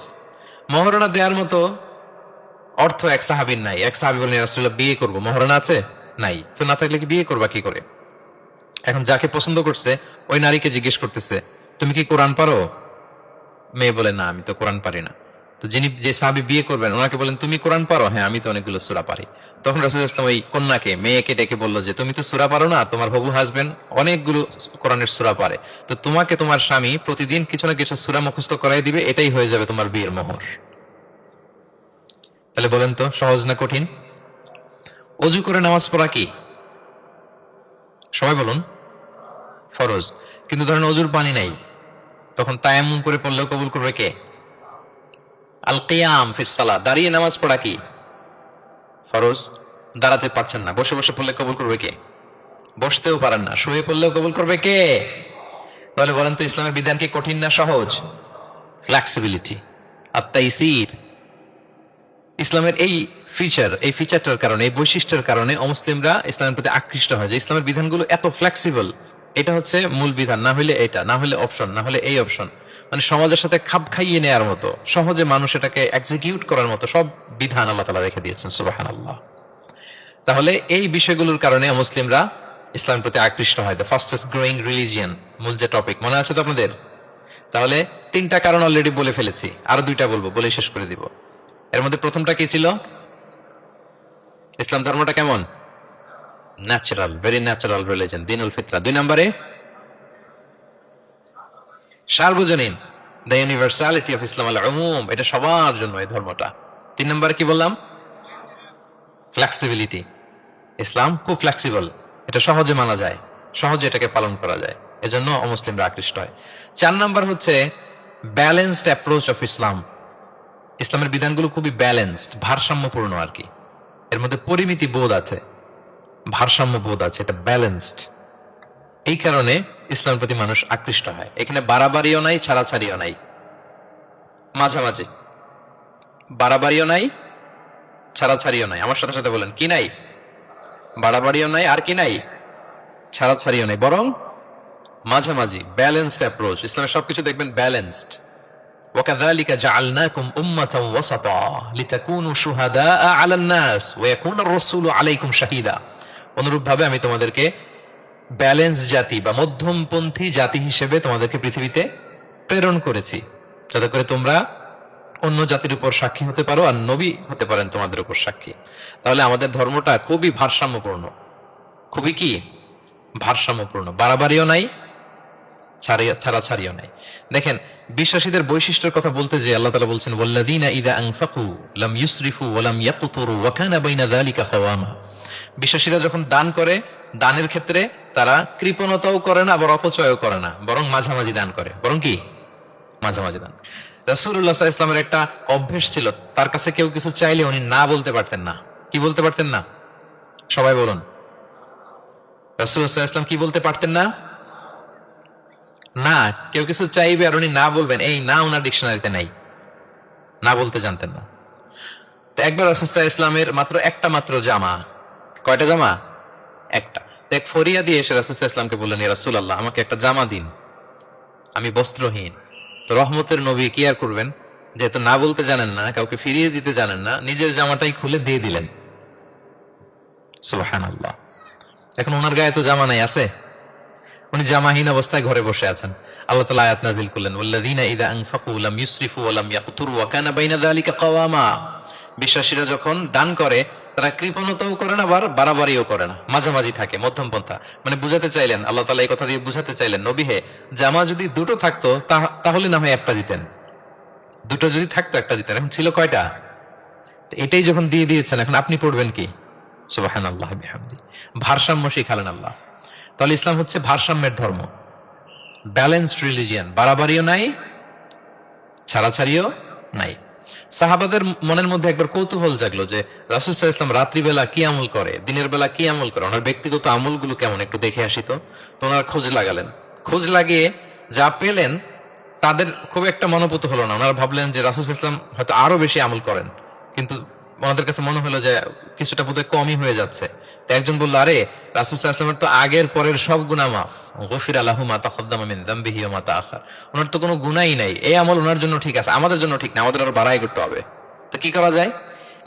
মোহরানা দেওয়ার মতো অর্থ এক সাহাবীর নাই। এক সাহাবী বলেন, ইয়া রাসূলুল্লাহ বিয়ে করব, মোহরানা আছে? নাই। তো না থাকলে কি বিয়ে করবা কি করে? এখন যাকে পছন্দ করছে ওই নারীকে জিজ্ঞেস করতেছে, তুমি কি কোরআন পারো? মেয়ে বলে, না আমি তো কোরআন পারি না। তো যে সাহাবী বিয়ে করবেন ওনাকে বলেন, তুমি কোরআন পারো? হ্যাঁ আমি তো অনেকগুলো সূরা পারি। তখন রাসূল সাল্লাল্লাহু আলাইহি ওয়াসাল্লাম ওই কন্যাকে, মেয়েকে ডেকে বললো যে তুমি তো সূরা পারো না, তোমার হবু হাজবেন্ড অনেকগুলো কোরআনের সূরা পারে, তো তোমাকে তোমার স্বামী প্রতিদিন কিছু না কিছু সূরা মুখস্থ করাই দিবে, এটাই হয়ে যাবে তোমার বিয়ের মোহর। তাহলে বলেন তো সহজ না কঠিন? অজু করে নামাজ পড়া কি? সবাই বলুন, ফরজ। কিন্তু ধরেন অজুর পানি নাই, তখন তায়াম্মুম করে পড়লেও কবুল করবে কে? আল কিয়াম ফিস সালাহ, দাঁড়িয়ে নামাজ পড়া কি? ফরজ। দাঁড়াতে পারছেন না, বসে বসে পড়লে কবুল করবে কে? বসতেও পারেন না, শুয়ে পড়লেও কবুল করবে কে? তাহলে বলেন তো ইসলামের বিধান কি কঠিন না সহজ? ফ্লেক্সিবিলিটি আর তাইসির। ইসলামের এই ফিচারটার কারণে, এই বৈশিষ্ট্যের কারণে অমুসলিমরা ইসলামের প্রতি আকৃষ্ট হয়, যে ইসলামের বিধানগুলো এত ফ্লেক্সিবল। এটা হচ্ছে মূল বিধান, না হলে এটা, না হলে অপশন, না হলে এই অপশন, মানে সমাজের সাথে খাপ খাইয়ে নেয়ার মতো, সহজে মানুষ এটাকে এক্সিকিউট করার মতো সব বিধান আল্লাহ তাআলা রেখে দিয়েছেন, সুবহানাল্লাহ। তাহলে এই বিষয়গুলোর কারণে মুসলিমরা ইসলামের প্রতি আকৃষ্ট হয়। দ্য ফাস্টেস্ট গ্রোয়িং রিলিজিয়ন, মূল যে টপিক, মনে আছে তো আপনাদের? তাহলে 3টা কারণ অলরেডি বলে ফেলেছি, আরো 2টা বলবো, বলে শেষ করে দিব। এর মধ্যে প্রথমটা কি ছিল? ইসলাম ধর্মটা কেমন? ন্যাচারাল, ভেরি ন্যাচারাল রিলিজন, দ্বীনুল ফিতরা। 2 নম্বরে সার্বজনীন, দ্য ইউনিভার্সালিটি অফ ইসলাম, আল উমুম, এটা সবার জন্য এই ধর্মটা। 3 নম্বরে কি বললাম? ফ্লেক্সিবিলিটি। ইসলাম খুব ফ্লেক্সিবল, এটা সহজে মানা যায়, সহজে এটাকে পালন করা যায়, এজন্য অমুসলিমরা আকৃষ্ট হয়। 4 নম্বর হচ্ছে ব্যালেন্সড অ্যাপ্রোচ অফ ইসলাম। ইসলামের বিধানগুলো খুবই ব্যালেন্সড, ভারসাম্যপূর্ণ আর কি। এর মধ্যে পরিমিতি বোধ আছে, ভারসাম্য বোধ আছে, এটা ব্যালেন্সড। এই কারণে ইসলামের প্রতি মানুষ আকৃষ্ট হয়। এখানে বাড়াবাড়িও নাই, ছাড়াছাড়িও নাই, মাঝামাঝি। বাড়াবাড়িও নাই, ছাড়াছাড়িও নাই। আমার সাথে সাথে বলেন, কি নাই? বাড়াবাড়িও নাই, আর কি নাই? ছাড়াছাড়িও নাই, বরং মাঝামাঝি, ব্যালেন্সড অ্যাপ্রোচ। ইসলামের সবকিছু দেখবেন ব্যালেন্সড। وكذلك جعلناكم أمة وسطا لتكونوا شهداء على الناس ويكون الرسول عليكم شهيدا। অনুরূপভাবে আমি তোমাদেরকে ব্যালেন্স জাতি বা মধ্যমপন্থী জাতি হিসেবে তোমাদেরকে পৃথিবীতে প্রেরণ করেছি, যাতে করে তোমরা অন্য জাতির উপর সাক্ষী হতে পারো, আর নবী হতে পারেন তোমাদের উপর সাক্ষী। তাহলে আমাদের ধর্মটা খুবই ভারসাম্যপূর্ণ, খুবই কি ভারসাম্যপূর্ণ, বাড়াবাড়িও নাই, ছাড়াছাড়িও নাই। দেখেন বিশ্বাসীদের বৈশিষ্ট্যের কথা বলতে যে আল্লাহ তাআলা বলছেন, ওয়াল্লাযীনা ইযা আনফাকু লাম ইউসরিফু ওয়া লাম ইয়াকতুরু ওয়া কানা বাইনা যালিকা কাওয়ামা। বিশ্বাসীরা যখন দান করে, দানের ক্ষেত্রে তারা কৃপণতাও করে না, আবার অপচয়ও করে না, বরং মাঝামাঝি দান করে, বরং কি মাঝামাঝি দান। রাসূলুল্লাহ সাল্লাল্লাহু আলাইহি ওয়াসাল্লামের একটা অভ্যেস ছিল, তার কাছে কেউ কিছু চাইলে উনি না বলতে পারতেন না। কি বলতে পারতেন না? সবাই বলুন, রাসূলুল্লাহ সাল্লাল্লাহু আলাইহি ওয়াসাল্লাম কি বলতে পারতেন না? না। কেউ কিছু চাইবে আর উনি না বলবেন, এই না ওনার ডিকশনারিতে নাই, না বলতে জানতেন না। তো একবার রাসূল সাল্লাল্লাহু আলাইহি ওয়াসাল্লামের মাত্র একটা মাত্র জামা, কয়টা জামা? একটা। তো এক ফরিয়া দিয়ে এসে রাসূল সাল্লাল্লাহু আলাইহি ওয়াসাল্লামকে বললেন, ইয়া রাসূলুল্লাহ, আমাকে একটা জামা দিন, আমি বস্ত্রহীন। তো রহমতের নবী কি আর করবেন, যেহেতু না বলতে জানেন না, কাউকে ফিরিয়ে দিতে জানেন না, নিজের জামাটাই খুলে দিয়ে দিলেন। সুবহানাল্লাহ। এখন ওনার গায়ে তো জামা নাই, আছে? উনি জামাহীন অবস্থায় ঘরে বসে আছেন। আল্লাহ তাআলা আয়াত নাযিল করলেন, ওয়াল্লাযীনা ইযা আনফাকু লাম ইউসরিফু ওয়া লাম ইয়াকতুরু ওয়া কানা বাইনা যালিকা কাওয়ামা। বিশ্বাসীরা যখন দান করে তারা কৃপণতাও করে না, আবার বাড়াবাড়িও করে না, মাঝামাঝি থাকে, মধ্যম পন্থা। মানে বুঝাতে চাইলেন, আল্লাহ তাআলা এই কথা দিয়ে বুঝাতে চাইলেন, নবী হে, জামা যদি দুটো থাকতো তাহলে না হয় একটা দিতেন, দুটো যদি থাকতো একটা দিতেন। এখন ছিল কয়টা? তো এটাই যখন দিয়ে দিয়েছেন, এখন আপনি পড়বেন কি? সুবহানাল্লাহ বিহামদি। ভারসাম্য শিখালেন আল্লাহ। তাহলে ইসলাম হচ্ছে ভারসাম্যের ধর্ম, ব্যালেন্সড রিলিজিয়ান। বাড়াবাড়িও নাই, ছাড়াছাড়িও নাই। সাহাবাদের মনের মধ্যে একবার কৌতূহল জাগলো যে রাসূল সাল্লাল্লাহু আলাইহি ওয়াসাল্লাম রাত্রিবেলা কি আমল করে, দিনের বেলা কি আমল করে, ওনার ব্যক্তিগত আমলগুলো কেমন, একটু দেখে আসি। তো ওনারা খোঁজ লাগালেন। খোঁজ লাগিয়ে যা পেলেন তাদের খুব একটা মনোপুত হলো না। ওনারা ভাবলেন যে রাসূল সাল্লাল্লাহু আলাইহি ওয়াসাল্লাম হয়তো আরো বেশি আমল করেন, কিন্তু ওনাদের কাছে মনে হলো যে কিছুটা বোধহয় কমই হয়ে যাচ্ছে। তো একজন বলল, আরে রাসূল সাল্লাল্লাহু আলাইহি ওয়াসাল্লামের তো আগের পরের সব গুনাহ মাফ, গফিরা লাহু মা তাকদ্দামা মিন যামবিহি ওয়া মা তাআখার। ওনার তো কোনো গুনাহই নাই, এই আমল ওনার জন্য ঠিক আছে, আমাদের জন্য ঠিক না, আমাদের আরো বাড়াই করতে হবে। তো কি করা যায়?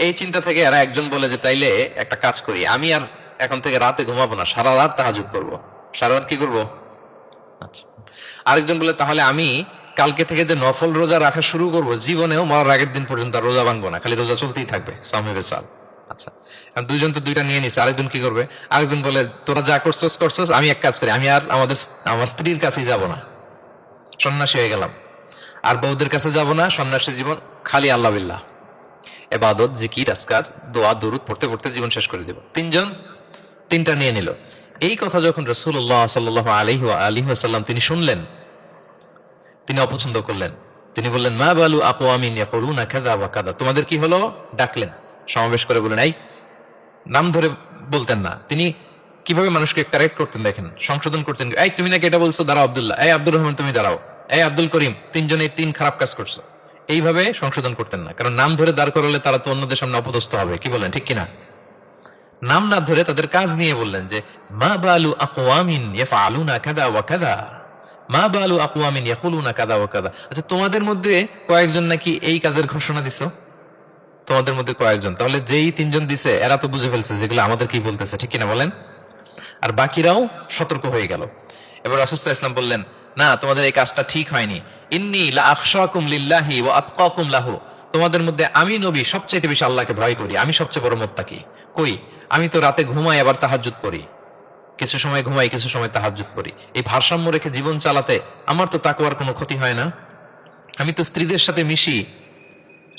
এই চিন্তা থেকে এরা একজন বলে যে তাইলে একটা কাজ করি, আমি আর এখন থেকে রাতে ঘুমাবো না, সারা রাত তাহাজ্জুদ করবো। সারা রাত কি করবো? আচ্ছা। আরেকজন বলে তাহলে আমি কালকে থেকে যে নফল রোজা রাখা শুরু করব, জীবনেও মরার আগের দিন পর্যন্ত আর রোজা ভাঙবো না, খালি রোজা চলতেই থাকবে, সাওমে বিসাল। আচ্ছা, এখন দুইজন তো দুইটা নিয়ে নিছে। আরেকজন কি করবে? আরেকজন বলে তোরা যা করছস, আমি এক কাজ করি, আমি আর আমার স্ত্রীর কাছেই যাব না, সন্ন্যাসী হয়ে গেলাম, আর বউদের কাছে যাব না, সন্ন্যাসী জীবন, খালি আল্লাহ বিল্লাহ, ইবাদত, জিকির, আজকার, দোয়া, দরুদ পড়তে পড়তে জীবন শেষ করে দেব। তিনজন তিনটা নিয়ে নিল। এই কথা যখন রাসূলুল্লাহ সাল্লাল্লাহু আলাইহি ওয়া আলিহি ওয়াসাল্লাম তিনি শুনলেন, তিনি অপছন্দ করলেন। তিনি বললেন, মা বালু আকওয়ামিন ইয়াকুলুনা কাযা ওয়া কাযা। তোমাদের কি হলো? ডাকলেন, সমাবেশ করে বললেন, এই, নাম ধরে বলতেন না। তিনি কিভাবে মানুষকে কারেক্ট করতেন দেখেন, সংশোধন করতেন। এই তুমি নাকি এটা বলছো, দাঁড়াও আব্দুল্লাহ, এই আব্দুর রহমান তুমি দাঁড়াও, এই আব্দুল করিম, তিনজনে তিন খারাপ কাজ করছো। এইভাবে সংশোধন করতেন না, কারণ নাম ধরে দাঁড় করালে তারা তো অন্যদের সামনে অপদস্থ হবে। কি বলেন, ঠিক কিনা? নাম না ধরে তাদের কাজ নিয়ে বললেন যে মা বালু আকওয়ামিন ইয়াফআলুনা কাযা ওয়া কাযা, মা বালু আকওয়ামিন ইয়াকুলুনা কাযা ওয়া কাযা। আচ্ছা, তোমাদের মধ্যে কয়েকজন নাকি এই কাজের ঘোষণা দিছো, তোমাদের মধ্যে কয়েকজন। তাহলে যেই তিনজন দিছে এরা তো বুঝে ফেলছে যেগুলো আমাদের কি বলতেছে, ঠিক কিনা বলেন? আর বাকিরাও সতর্ক হয়ে গেল। এবার রাসূল সাল্লাল্লাহু আলাইহি ওয়াসাল্লাম বললেন, না, তোমাদের এই কাজটা ঠিক হয়নি। ইন্নী লা আখশাকুম লিল্লাহি ওয়া আতকাকুম লাহু। তোমাদের মধ্যে আমি নবী সবচেয়ে বেশি আল্লাহকে ভয় করি, আমি সবচেয়ে বড় মুত্তাকি। কই, আমি তো রাতে ঘুমাই আবার তাহাজ্জুদ পড়ি, কিছু সময় ঘুমাই কিছু সময় তাহাজ্জুদ পড়ি। এই ভারসাম্য রেখে জীবন চালাতে আমার তো তাকওয়ার কোনো ক্ষতি হয় না। আমি তো স্ত্রীদের সাথে মিশি,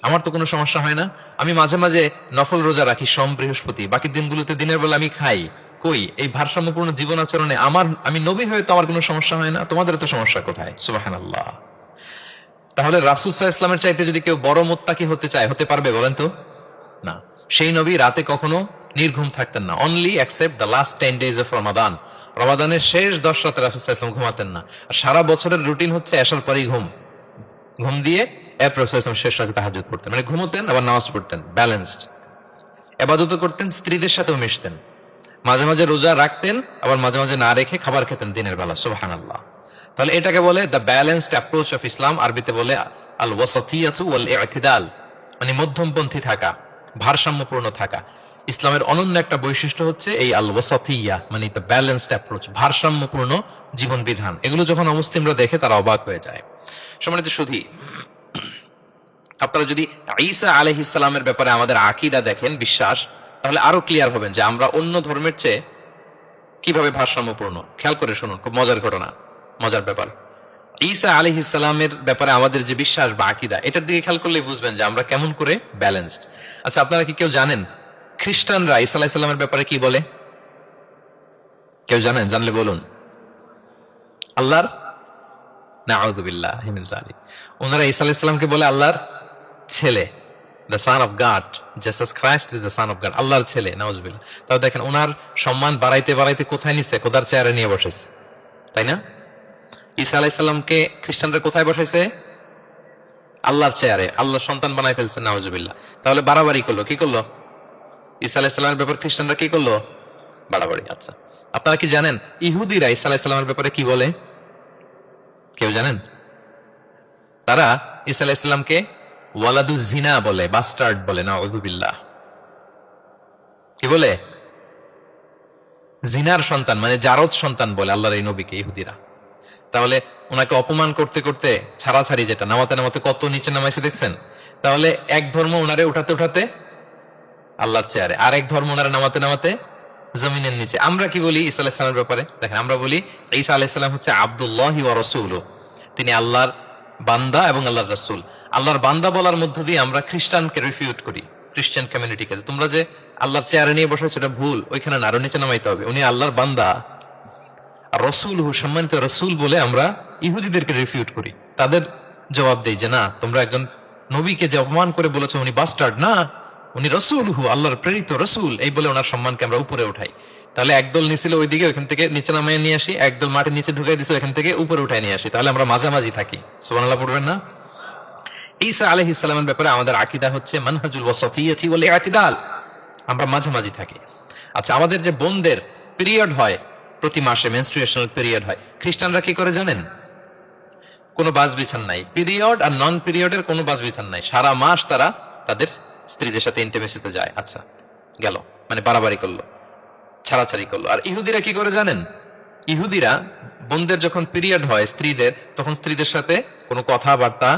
আমার তো কোনো সমস্যা হয় না। আমি মাঝে মাঝে নফল রোজা রাখি সোম বৃহস্পতি, বাকি দিনগুলোতে দিনের বেলা আমি খাই। কই, এই ভারসাম্যপূর্ণ জীবন আচরণে আমি নবী হয়ে তো আমার কোনো সমস্যা হয় না, তোমাদের তো সমস্যা কোথায়? সুবহানাল্লাহ। তাহলে রাসূল সাল্লাল্লাহু আলাইহি ওয়াসাল্লামের চাইতে যদি কেউ বড় মুত্তাকি হতে চায়, হতে পারবে বলেন তো? না। সেই নবী রাতে কখনো নির্ঘুম থাকতেন না, only accept the last 10 days of Ramadan. রমাদানের শেষ 10 রাতে রাসূল সাল্লাল্লাহু আলাইহি ওয়াসাল্লাম ঘুমাতেন না। আর সারা বছরের রুটিন হচ্ছে এশার পরেই ঘুম দিয়ে এরপর রাসূল সাল্লাল্লাহু আলাইহি ওয়াসাল্লাম শেষ রাতে তাহাজ্জুদ পড়তেন। মানে ঘুমোতেন আবার নামাজ পড়তেন, ব্যালেন্সড। ইবাদত করতেন, স্ত্রীদের সাথেও মিশতেন, মাঝে মাঝে রোজা রাখতেন, আবার মাঝে মাঝে না রেখে খাবার খেতেন দিনের বেলা। সুবহানাল্লাহ। তাহলে এটাকে বলে the balanced approach of Islam. আরবিতে বলে আল ওয়াসাতিয়াতু ওয়াল ইতিদাল, মানে মধ্যমপন্থী থাকা, ভারসাম্যপূর্ণ থাকা। ইসলামের অনন্য একটা বৈশিষ্ট্য হচ্ছে এই আল ওয়াসাতিয়া, মানে দ্য ব্যালেন্সড অ্যাপ্রোচ, ভারসাম্যপূর্ণ জীবন বিধান। এগুলো যখন অমুসলিমরা দেখে তারা অবাক হয়ে যায়। সম্মানিত সুধী, আপনারা যদি ঈসা আলাইহিস সালামের ব্যাপারে আমাদের আকীদা দেখেন, বিশ্বাস, তাহলে আরো ক্লিয়ার হবেন যে আমরা অন্য ধর্মের চেয়ে কিভাবে ভারসাম্যপূর্ণ। খেয়াল করে শুনুন, খুব মজার ঘটনা, মজার ব্যাপার। ঈসা আলাইহিস সালামের ব্যাপারে আমাদের যে বিশ্বাস বা আকীদা, এটার দিকে খেয়াল করলেই বুঝবেন যে আমরা কেমন করে ব্যালেন্সড। আচ্ছা, আপনারা কি কেউ জানেন খ্রিস্টানরা ঈসা আলাইহিস সালামের ব্যাপারে কি বলে? কেউ জানেন? জানলে বলুন। আল্লাহর, নাউযু বিল্লাহি মিন যালিক। ওনারা ঈসা আলাইহিস সালামকে বলে আল্লাহর ছেলে, the son of god. Jesus Christ is the son of god, আল্লাহর ছেলে, নাউযুবিল্লাহ। তাও দেখেন ওনার সম্মান বাড়াইতে বাড়াইতে কোথায় নিছে? খোদার চেয়ারে নিয়ে বসেছে, তাই না? ঈসা আলাইহিস সালামকে খ্রিস্টানরা কোথায় বসাইছে? আল্লাহর চেয়ারে। আল্লাহর সন্তান বানাই ফেলছে, নাউযুবিল্লাহ। তাহলে বাড়াবাড়ি করলো, কি করলো? ঈসা আলাইহিস সালামের ব্যাপার খ্রিস্টানরা কি করলো? বাড়াবাড়ি। আচ্ছা, আপনারা কি জানেন ইহুদিরা ঈসা আলাইহিস সালামের ব্যাপারে কি বলে? কেউ জানেন? তারা ঈসা আলাইহিস সালামকে ওয়ালাদু জিনা বলে, বাস্টার্ড বলে, নাউযুবিল্লাহ। কি বলে? জিনার সন্তান, মানে জারদ সন্তান বলে আল্লাহর এই নবীকে ইহুদিরা। তাহলে ওনাকে অপমান করতে করতে ছাড়াছাড়ি, যেটা নামাতে নামাতে কত নিচে নামাইছে দেখছেন? তাহলে এক ধর্ম ওনারে উঠাতে উঠাতে আল্লাহর চেয়ারে, আর এক ধর্ম ওনারে নামাতে নামাতে জমিনের নিচে। আমরা কি বলি ঈসা আলাইহিস সালামের ব্যাপারে? দেখেন, আমরা বলি ঈসা আলাইহিস সালাম হচ্ছে আব্দুল্লাহি ওয়া রাসূলুহু, তিনি আল্লাহর বান্দা এবং আল্লাহর রাসূল। আল্লাহর বান্দা বলার মধ্য দিয়ে আমরা খ্রিস্টানকে রিফিউট করি, খ্রিস্টান কমিউনিটিকে, তোমরা যে আল্লাহর চেয়ারে নিয়ে বসাইছো এটা ভুল, ওইখানে না, আরো নিচে নামাইতে হবে, উনি আল্লাহর বান্দা। আর রাসূলুহু, সম্মানিত রাসূল বলে আমরা ইহুদিদেরকে রিফিউট করি, তাদের জবাব দেই যে না, তোমরা একজন নবীকে যে অপমান করে বলেছো উনি বাস্টার্ড, না, উনি রাসূলুহু, আল্লাহর প্রেরিত রাসূল, এই বলে ওনার সম্মানকে আমরা উপরে উঠাই। তাহলে একদল নিছিল ওইদিকে, ওইখান থেকে নিচে নামিয়ে নিয়ে আসি, একদল মাটির নিচে ঢুকাই দিছে, ওইখান থেকে উপরে উঠাই নিয়ে আসি, তাহলে আমরা মাঝামাঝি থাকি। সুবহানাল্লাহ পড়বেন না? ঈসা আলাইহিস সালামের ব্যাপারে আমাদের আকীদা হচ্ছে মানহাজুল ওয়াসাতিয়্যাতি ওয়াল ইতিদাল, আমরা মাঝামাঝি থাকি। আচ্ছা, আমাদের যে বোনদের পিরিয়ড হয় প্রতি মাসে, মেনস্ট্রুয়েশনাল পিরিয়ড হয়, খ্রিস্টানরা কি করে জানেন? কোনো বাজ বিছান নাই, পিরিয়ড আর নন পিরিয়ডের কোনো বাজ বিছান নাই, সারা মাস তারা তাদের স্ত্রীদের সাথে ইন্টিমেসিতে যায়। আচ্ছা, গেল, মানে বাড়াবাড়ি করলো, ছাড়াছাড়ি করলো। আর ইহুদিরা কি করে জানেন? ইহুদিরা বোনদের যখন পিরিয়ড হয় স্ত্রীদের, তখন স্ত্রীদের সাথে কোনো কথাবার্তা,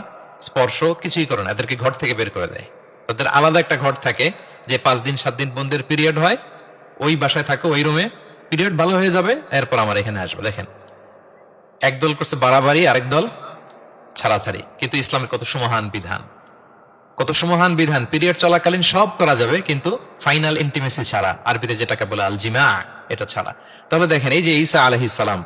স্পর্শ কিছুই করে না, এদেরকে ঘর থেকে বের করে দেয়। তাদের আলাদা একটা ঘর থাকে, যে 5 দিন 7 দিন বোনদের পিরিয়ড হয়, ওই বাসায় থাকো, ওই রুমে, পিরিয়ড ভালো হয়ে যাবে, এরপর আমার এখানে আসবে। দেখেন, একদল করছে বাড়াবাড়ি, আরেক দল ছাড়াছাড়ি। কিন্তু ইসলামের কত সুমহান বিধান, কত সুমহান বিধান! পিরিয়ড চলাকালীন সব করা যাবে, কিন্তু ফাইনাল ইন্টিমেসি ছাড়া, আরবিতে যেটাকে বলে আল জিমা, এটা ছাড়া। তাহলে দেখেন, এই যে ঈসা আলাইহিস সালাম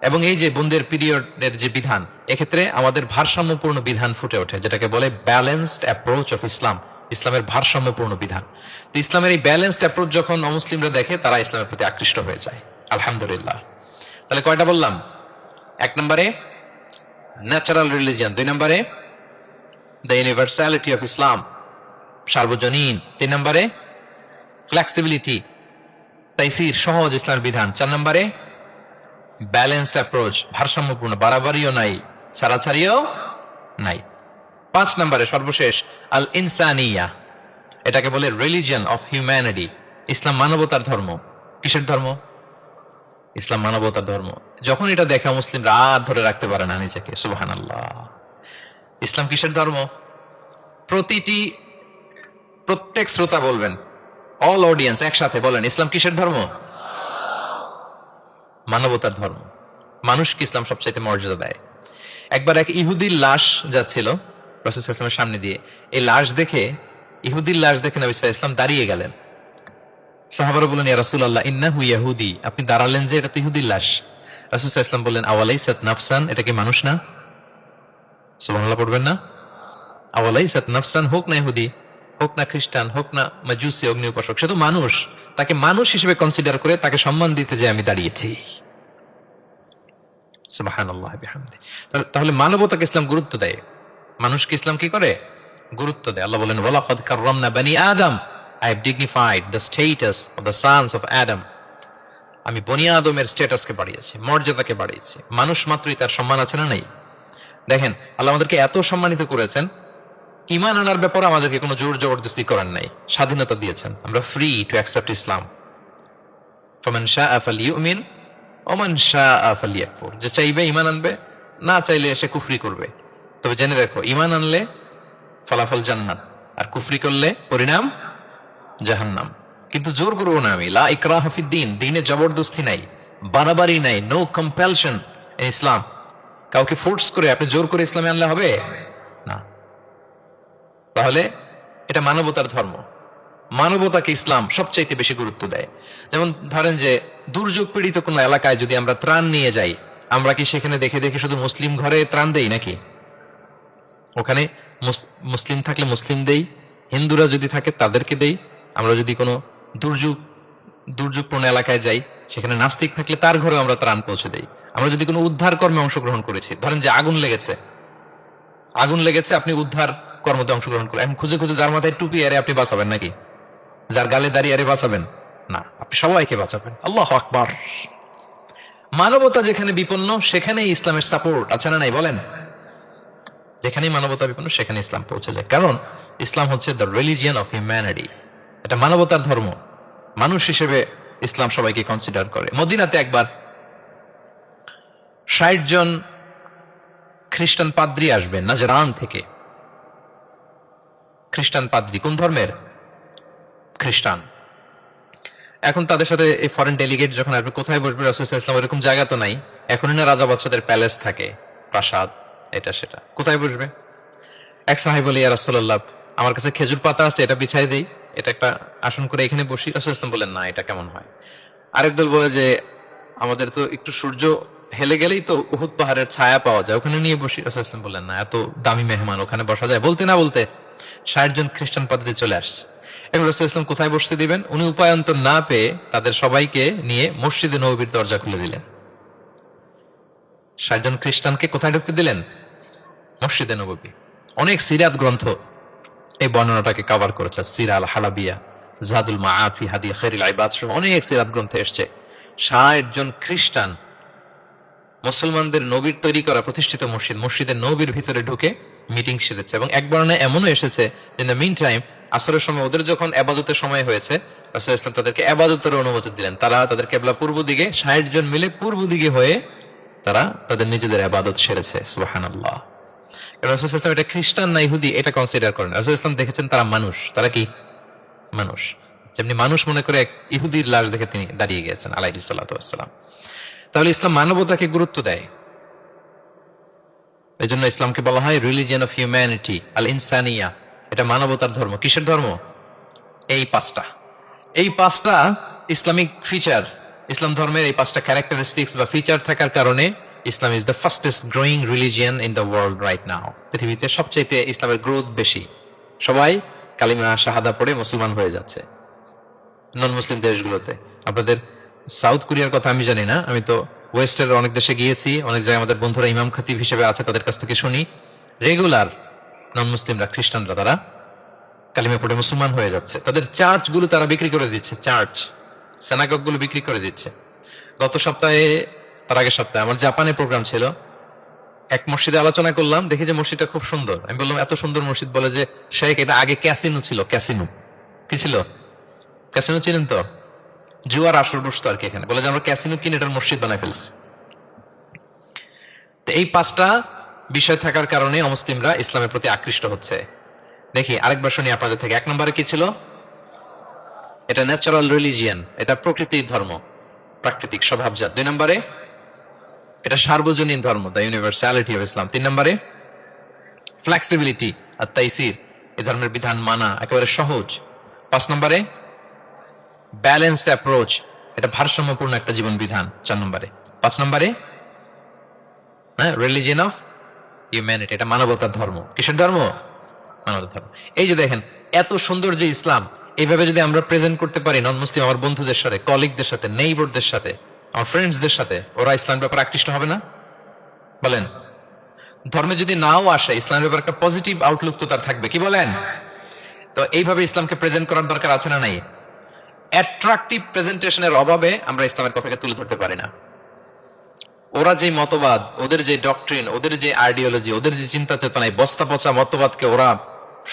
এবং এই যে বোনদের পিরিয়ডের যে বিধান, এক্ষেত্রে আমাদের ভারসাম্যপূর্ণ বিধান ফুটে ওঠে, যেটাকে বলে ব্যালেন্সড অ্যাপ্রোচ অফ ইসলাম, ইসলামের ভারসাম্যপূর্ণ বিধান। তো ইসলামের এই ব্যালেন্সড অ্যাপ্রোচ যখন অমুসলিমরা দেখে, তারা ইসলামের প্রতি আকৃষ্ট হয়ে যায়, আলহামদুলিল্লাহ। তাহলে কয়টা বললাম? 1 নম্বরে ন্যাচারাল রিলিজিয়ন, 2 নম্বরে দ্য ইউনিভার্সালিটি অফ ইসলাম, সার্বজনীন, 3 নম্বরে ফ্লেক্সিবিলিটি, তাইসির, সহজ ইসলামের বিধান, 4 নম্বরে ব্যালেন্সড অ্যাপ্রোচ, ভারসাম্যপূর্ণ, বাড়াবাড়িও নাই, ছাড়াছাড়িও নাই। 5 নম্বরে সর্বশেষ আল ইনসানিয়া, এটাকে বলে রিলিজিয়ন অফ হিউম্যানিটি, ইসলাম মানবতার ধর্ম। কিসের ধর্ম? ইসলাম মানবতার ধর্ম। যখন এটা দেখে মুসলিমরা আর ধরে রাখতে পারে না নিজেকে, সুবহানাল্লাহ। ইসলাম কিসের ধর্ম? প্রত্যেক শ্রোতা বলবেন, অল অডিয়েন্স একসাথে বলেন, ইসলাম কিসের ধর্ম? মানবতার ধর্ম। মানুষকে ইসলাম সবচাইতে মর্যাদা দেয়। একবার এক ইহুদির লাশ যাচ্ছিল রাসূল সাল্লাল্লাহু আলাইহি ওয়াসাল্লামের সামনে দিয়ে, এই লাশ দেখে, ইহুদির লাশ দেখে নবী সাল্লাল্লাহু আলাইহি ওয়াসাল্লাম দাঁড়িয়ে গেলেন। সাহাবারা বললেন, ইয়া রাসূলুল্লাহ, ইন্নাহু ইয়াহুদি, আপনি দাঁড়ালেন যে, এটা তো ইহুদির লাশ। রাসূল সাল্লাল্লাহু আলাইহি ওয়াসাল্লাম বললেন, আওয়ালাইসাত নাফসান, এটা কি মানুষ না? সুবহানাল্লাহ পড়বেন না? আওয়ালাইসাত নাফসান, হোক না ইহুদি, হোক না খ্রিস্টান, হোক না মাজুসি, অগ্নি উপাসক, সে তো মানুষ। তাকে মানুষ হিসেবে কনসিডার করে তাকে সম্মান দিতে যে আমি দাঁড়িয়েছি। সুবহানাল্লাহ বিহামদি। তাহলে মানবতাকে ইসলাম গুরুত্ব দেয়, মানুষকে ইসলাম কি করে? গুরুত্ব দেয়। আল্লাহ বলেন, ওয়ালাকাদ কাররামনা বানি আদম, I have dignified the status of the sons of Adam. আমি বনি আদমের স্ট্যাটাসকে বাড়িয়েছি, মর্যাদাকে বাড়িয়েছি। মানুষ মাত্রই তার সম্মান আছে না নাই? দেখেন, আল্লাহ আমাদেরকে এত সম্মানিত করেছেন, ঈমান আনার ব্যাপারে আমাদেরকে কোনো জোর জবরদস্তি করার নাই, স্বাধীনতা দিয়েছেন। আমরা ফ্রি টু অ্যাকসেপ্ট ইসলাম। ফামান শাআ ফালইউমিন ওয়া মান শাআ ফালইয়াকফুর, যে চাইবে ঈমান আনবে, না চাইলে সে কুফরি করবে। তবে জেনে রাখো, ঈমান আনলে ফলাফল জান্নাত, আর কুফরি করলে পরিণাম জাহান্নাম। কিন্তু জোর করবো না আমি, লা ইকরাহা ফিদ্দীন, দ্বীনে জবরদস্তি নাই, বাড়াবাড়ি নাই, নো কম্পালশন ইন ইসলাম। কাউকে ফোর্স করে আপনি জোর করে ইসলামে আনলে হবে না। তাহলে এটা মানবতার ধর্ম। মানবতাকে ইসলাম সবচাইতে বেশি গুরুত্ব দেয়। যেমন ধরেন যে, দুর্যোগ পীড়িত কোনো এলাকায় যদি আমরা ত্রাণ নিয়ে যাই, আমরা কি সেখানে দেখে দেখে শুধু মুসলিম ঘরে ত্রাণ দেই নাকি? ওখানে মুসলিম থাকলে মুসলিম দেই, হিন্দুরা যদি থাকে তাদেরকে দেই। আমরা যদি কোনো দুর্যোগপূর্ণ এলাকায় যাই, সেখানে নাস্তিক থাকলে তার ঘরেও আমরা ত্রাণ পৌঁছে দেই। আমরা যদি কোনো উদ্ধার কর্মে অংশগ্রহণ করেছি, ধরেন যে আগুন লেগেছে, আপনি উদ্ধার কর্মতে অংশগ্রহণ করেন, এখন খুঁজে খুঁজে যার মাথায় টুপি আরে আপনি বাঁচাবেন নাকি? যার গালে দাঁড়িয়ে আরে বাঁচাবেন না। আপনি সবাইকে বাঁচাবেন। আল্লাহু আকবার। মানবতা যেখানে বিপন্ন সেখানেই ইসলামের সাপোর্ট আছে না নাই বলেন? যেখানেই মানবতা বিপন্ন সেখানে ইসলাম পৌঁছে যায়, কারণ ইসলাম হচ্ছে দ্য রিলিজিয়ন অফ হিউম্যানিটি। এটা মানবতার ধর্ম। মানুষ হিসেবে ইসলাম সবাইকে কনসিডার করে। মদিনাতে একবার 60 জন খ্রিস্টান পাদ্রী আসবেন নাজরান থেকে। খ্রিস্টান পাদ্রী কোন ধর্মের? খ্রিস্টান। এখন তাদের সাথে এই ফরেন ডেলিগেট যখন আসবে, কোথায় বসবে? রাসূল সাল্লাল্লাহু আলাইহি ওয়াসাল্লাম এরকম জায়গা তো নাই, এখনই না রাজা বাদশাদের প্যালেস থাকে, প্রাসাদ, এটা সেটা, কোথায় বসবে? এক সাহাবী বলে, ইয়া রাসূলুল্লাহ, আমার কাছে খেজুর পাতা আছে, এটা বিছাই দেই, এটা একটা আসন করে এখানে বসি। রাসূল সাল্লাল্লাহু আলাইহি ওয়াসাল্লাম বলেন, না, এটা কেমন হয়? আরেক দল বলে যে আমাদের তো একটু সূর্য হেলে গেলেই তো উহুদ পাহাড়ের ছায়া পাওয়া যায়, ওখানে নিয়ে বসি। রাসূল সাল্লাল্লাহু আলাইহি ওয়াসাল্লাম বললেন, না, এত দামি মেহমান, ওখানে বসা যায়? বলতে না বলতে 60 জন খ্রিস্টান পাদ্রী চলে আসছে। এখন রাসূল সাল্লাল্লাহু আলাইহি ওয়াসাল্লাম কোথায় বসতে দিবেন? উনি উপায়ন্তর না পেয়ে তাদের সবাইকে নিয়ে মসজিদে নববীর দরজা খুলে দিলেন। 60 জন খ্রিস্টানকে কোথায় ঢুকতে দিলেন? মসজিদে নববী। অনেক সিরাত গ্রন্থ এই বর্ণনাটাকে কভার করেছে। সিরা আল হালাবিয়া, জাদুল মাআদ ফি হাদি খায়রিল ইবাদ সহ অনেক সিরাত গ্রন্থে এসেছে 60 জন খ্রিস্টান মুসলমানদের নবীর তৈরি করা প্রতিষ্ঠিত মসজিদের নবীর ভিতরে ঢুকে মিটিং সেরেছে। এবং এক বর্ণনায় এমনও এসেছে, ইন দ্য মিন টাইম, আসরের সময় ওদের যখন ইবাদতের সময় হয়েছে, রাসূল ইসলাম তাদেরকে ইবাদতের অনুমতি দিলেন। তারা তাদের কিবলা পূর্ব দিকে, 60 জন মিলে পূর্ব দিকে হয়ে তারা তাদের নিজেদের ইবাদত সেরেছে। সুবহানাল্লাহ। রাসূল ইসলাম এটা খ্রিস্টান না ইহুদি এটা কনসিডার করেন। রাসূল ইসলাম দেখেছেন তারা মানুষ। তারা কি? মানুষ। যেমনি মানুষ মনে করে এক ইহুদির লাশ দেখে তিনি দাঁড়িয়ে গেছেন আলাইহিস সালাতু ওয়াস সালাম। তাহলে ইসলাম মানবতাকে গুরুত্ব দেয়। এই জন্য ইসলামকে বলা হয় রিলিজিয়ন অফ হিউম্যানিটি, আল ইনসানিয়া। এটা মানবতার ধর্ম। কিসের ধর্ম? এই পাঁচটা ইসলামিক ফিচার, ইসলাম ধর্মের এই 5টা ক্যারেক্টারিস্টিক্স বা ফিচার থাকার কারণে Islam is the fastest growing religion in the world right now. পৃথিবীতে সবচাইতে ইসলামের গ্রোথ বেশি। সবাই কালিমা শাহাদা পড়ে মুসলমান হয়ে যাচ্ছে নন মুসলিম দেশগুলোতে। আপনাদের সাউথ কোরিয়ার কথা আমি জানি না, আমি তো ওয়েস্টের অনেক দেশে গিয়েছি, অনেক জায়গায় আমাদের বন্ধুরা ইমাম খতিব হিসেবে আছে, তাদের কাছ থেকে শুনি রেগুলার নন মুসলিমরা, খ্রিস্টানরা, তারা কালিমা পড়ে মুসলমান হয়ে যাচ্ছে। তাদের চার্চগুলো তারা বিক্রি করে দিচ্ছে, সেনাগগুলো বিক্রি করে দিচ্ছে। গত সপ্তাহে, তার আগের সপ্তাহে আমার জাপানে প্রোগ্রাম ছিল, এক মসজিদে আলোচনা করলাম, দেখি যে মসজিদটা খুব সুন্দর। আমি বললাম, এত সুন্দর মসজিদ? বলে যে শেখ, এটা আগে ক্যাসিনো ছিল। ক্যাসিনো কি ছিল? ক্যাসিনো চিনেন তো? জুয়ার আসর বসতো আর কি এখানে। বলে যে আমরা ক্যাসিনো কিনে এটার মসজিদ বানাই ফেলছি। তো এই 5টা বিষয় থাকার কারণে অমুসলিমরা ইসলামের প্রতি আকৃষ্ট হচ্ছে। দেখি আরেকবার শুনি আপনাদের থেকে। 1 নম্বরে কি ছিল? এটা ন্যাচারাল রিলিজিয়ান, এটা প্রকৃতির ধর্ম, প্রাকৃতিক স্বভাবজাত। 2 নম্বরে এটা সার্বজনীন ধর্ম, দ্য ইউনিভার্সালিটি অফ ইসলাম। 3 নম্বরে ফ্লেক্সিবিলিটি আর তাইসির, এই ধর্মের বিধান মানা একেবারে সহজ। 5 নম্বরে ব্যালেন্সড অ্যাপ্রোচ, এটা ভারসাম্যপূর্ণ একটা জীবন বিধান। 4 নম্বরে। 5 নম্বরে রিলিজিয়ন অফ হিউম্যানিটি, এটা মানবতার ধর্ম। কিসের ধর্ম? মানবতার ধর্ম। এই যে দেখেন, এত সুন্দর যে ইসলাম, এইভাবে যদি আমরা প্রেজেন্ট করতে পারি নন মুসলিম আমার বন্ধুদের সাথে, কলিগদের সাথে, নেইবরদের সাথে, আমার ফ্রেন্ডসদের সাথে, ওরা ইসলামের ব্যাপারে আকৃষ্ট হবে না? বলেন। ধর্মে যদি নাও আসে, ইসলামের ব্যাপারে একটা পজিটিভ আউটলুক তো তার থাকবে, কি বলেন? তো এইভাবে ইসলামকে প্রেজেন্ট করার দরকার আছে না নাই? অ্যাট্রাকটিভ প্রেজেন্টেশনের অভাবে আমরা ইসলামের কথাকে তুলে ধরতে পারি না। ওরা যে মতবাদ, ওদের যে ডক্ট্রিন, ওদের যে আইডিওলজি, ওদের যে চিন্তা চেতনা, বস্তা পচা মতবাদকে ওরা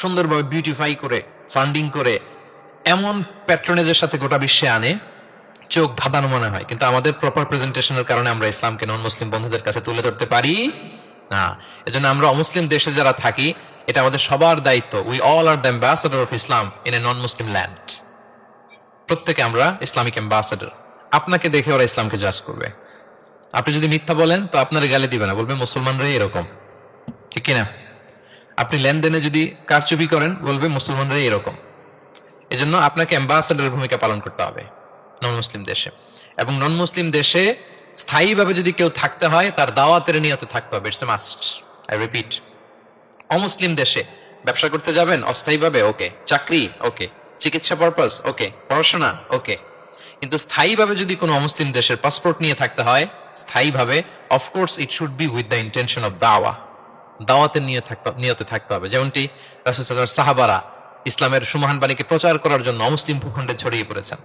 সুন্দরভাবে বিউটিফাই করে, ফান্ডিং করে, এমন প্যাট্রনেজের সাথে গোটা বিশ্বে আনে, চোখ ধাঁধানো মনে হয়। কিন্তু আমাদের প্রপার প্রেজেন্টেশনের কারণে আমরা ইসলামকে নন মুসলিম বন্ধুদের কাছে তুলে ধরতে পারি না। এজন্য আমরা অমুসলিম দেশে যারা থাকি, এটা আমাদের সবার দায়িত্ব। We all are the ambassador of Islam in a non Muslim land. প্রত্যেকে আমরা ইসলামিক অ্যাম্বাসেডর। আপনাকে দেখে ওরা ইসলামকে জাজ করবে। আপনি যদি মিথ্যা বলেন তো আপনার গালি দিবে না, বলবে মুসলমানরাই এরকম, ঠিক কিনা? আপনি লেনদেনে যদি কারচুপি করেন, বলবে মুসলমানরাই এরকম। এজন্য আপনাকে অ্যাম্বাসেডরের ভূমিকা পালন করতে হবে নন মুসলিম দেশে। এবং নন মুসলিম দেশে স্থায়ীভাবে যদি কেউ থাকতে হয়, তার দাওয়াতের নিয়তে থাকতে হবে। It's a must, I repeat. অমুসলিম দেশে ব্যবসা করতে যাবেন অস্থায়ীভাবে, ওকে। চাকরি, ওকে। চিকিৎসা পারপাস, ওকে। পড়াশোনা, ওকে। কিন্তু স্থায়ীভাবে যদি কোনো অমুসলিম দেশের পাসপোর্ট নিয়ে থাকতে হয়, স্থায়ীভাবে, of course it should be with the intention of দাওয়াতের নিয়তে থাকতে হবে। যেমনটি রাসূল সাহাবারা ইসলামের সুমহান বাণীকে প্রচার করার জন্য অমুসলিম ভূখণ্ডে ছড়িয়ে পড়েছেন।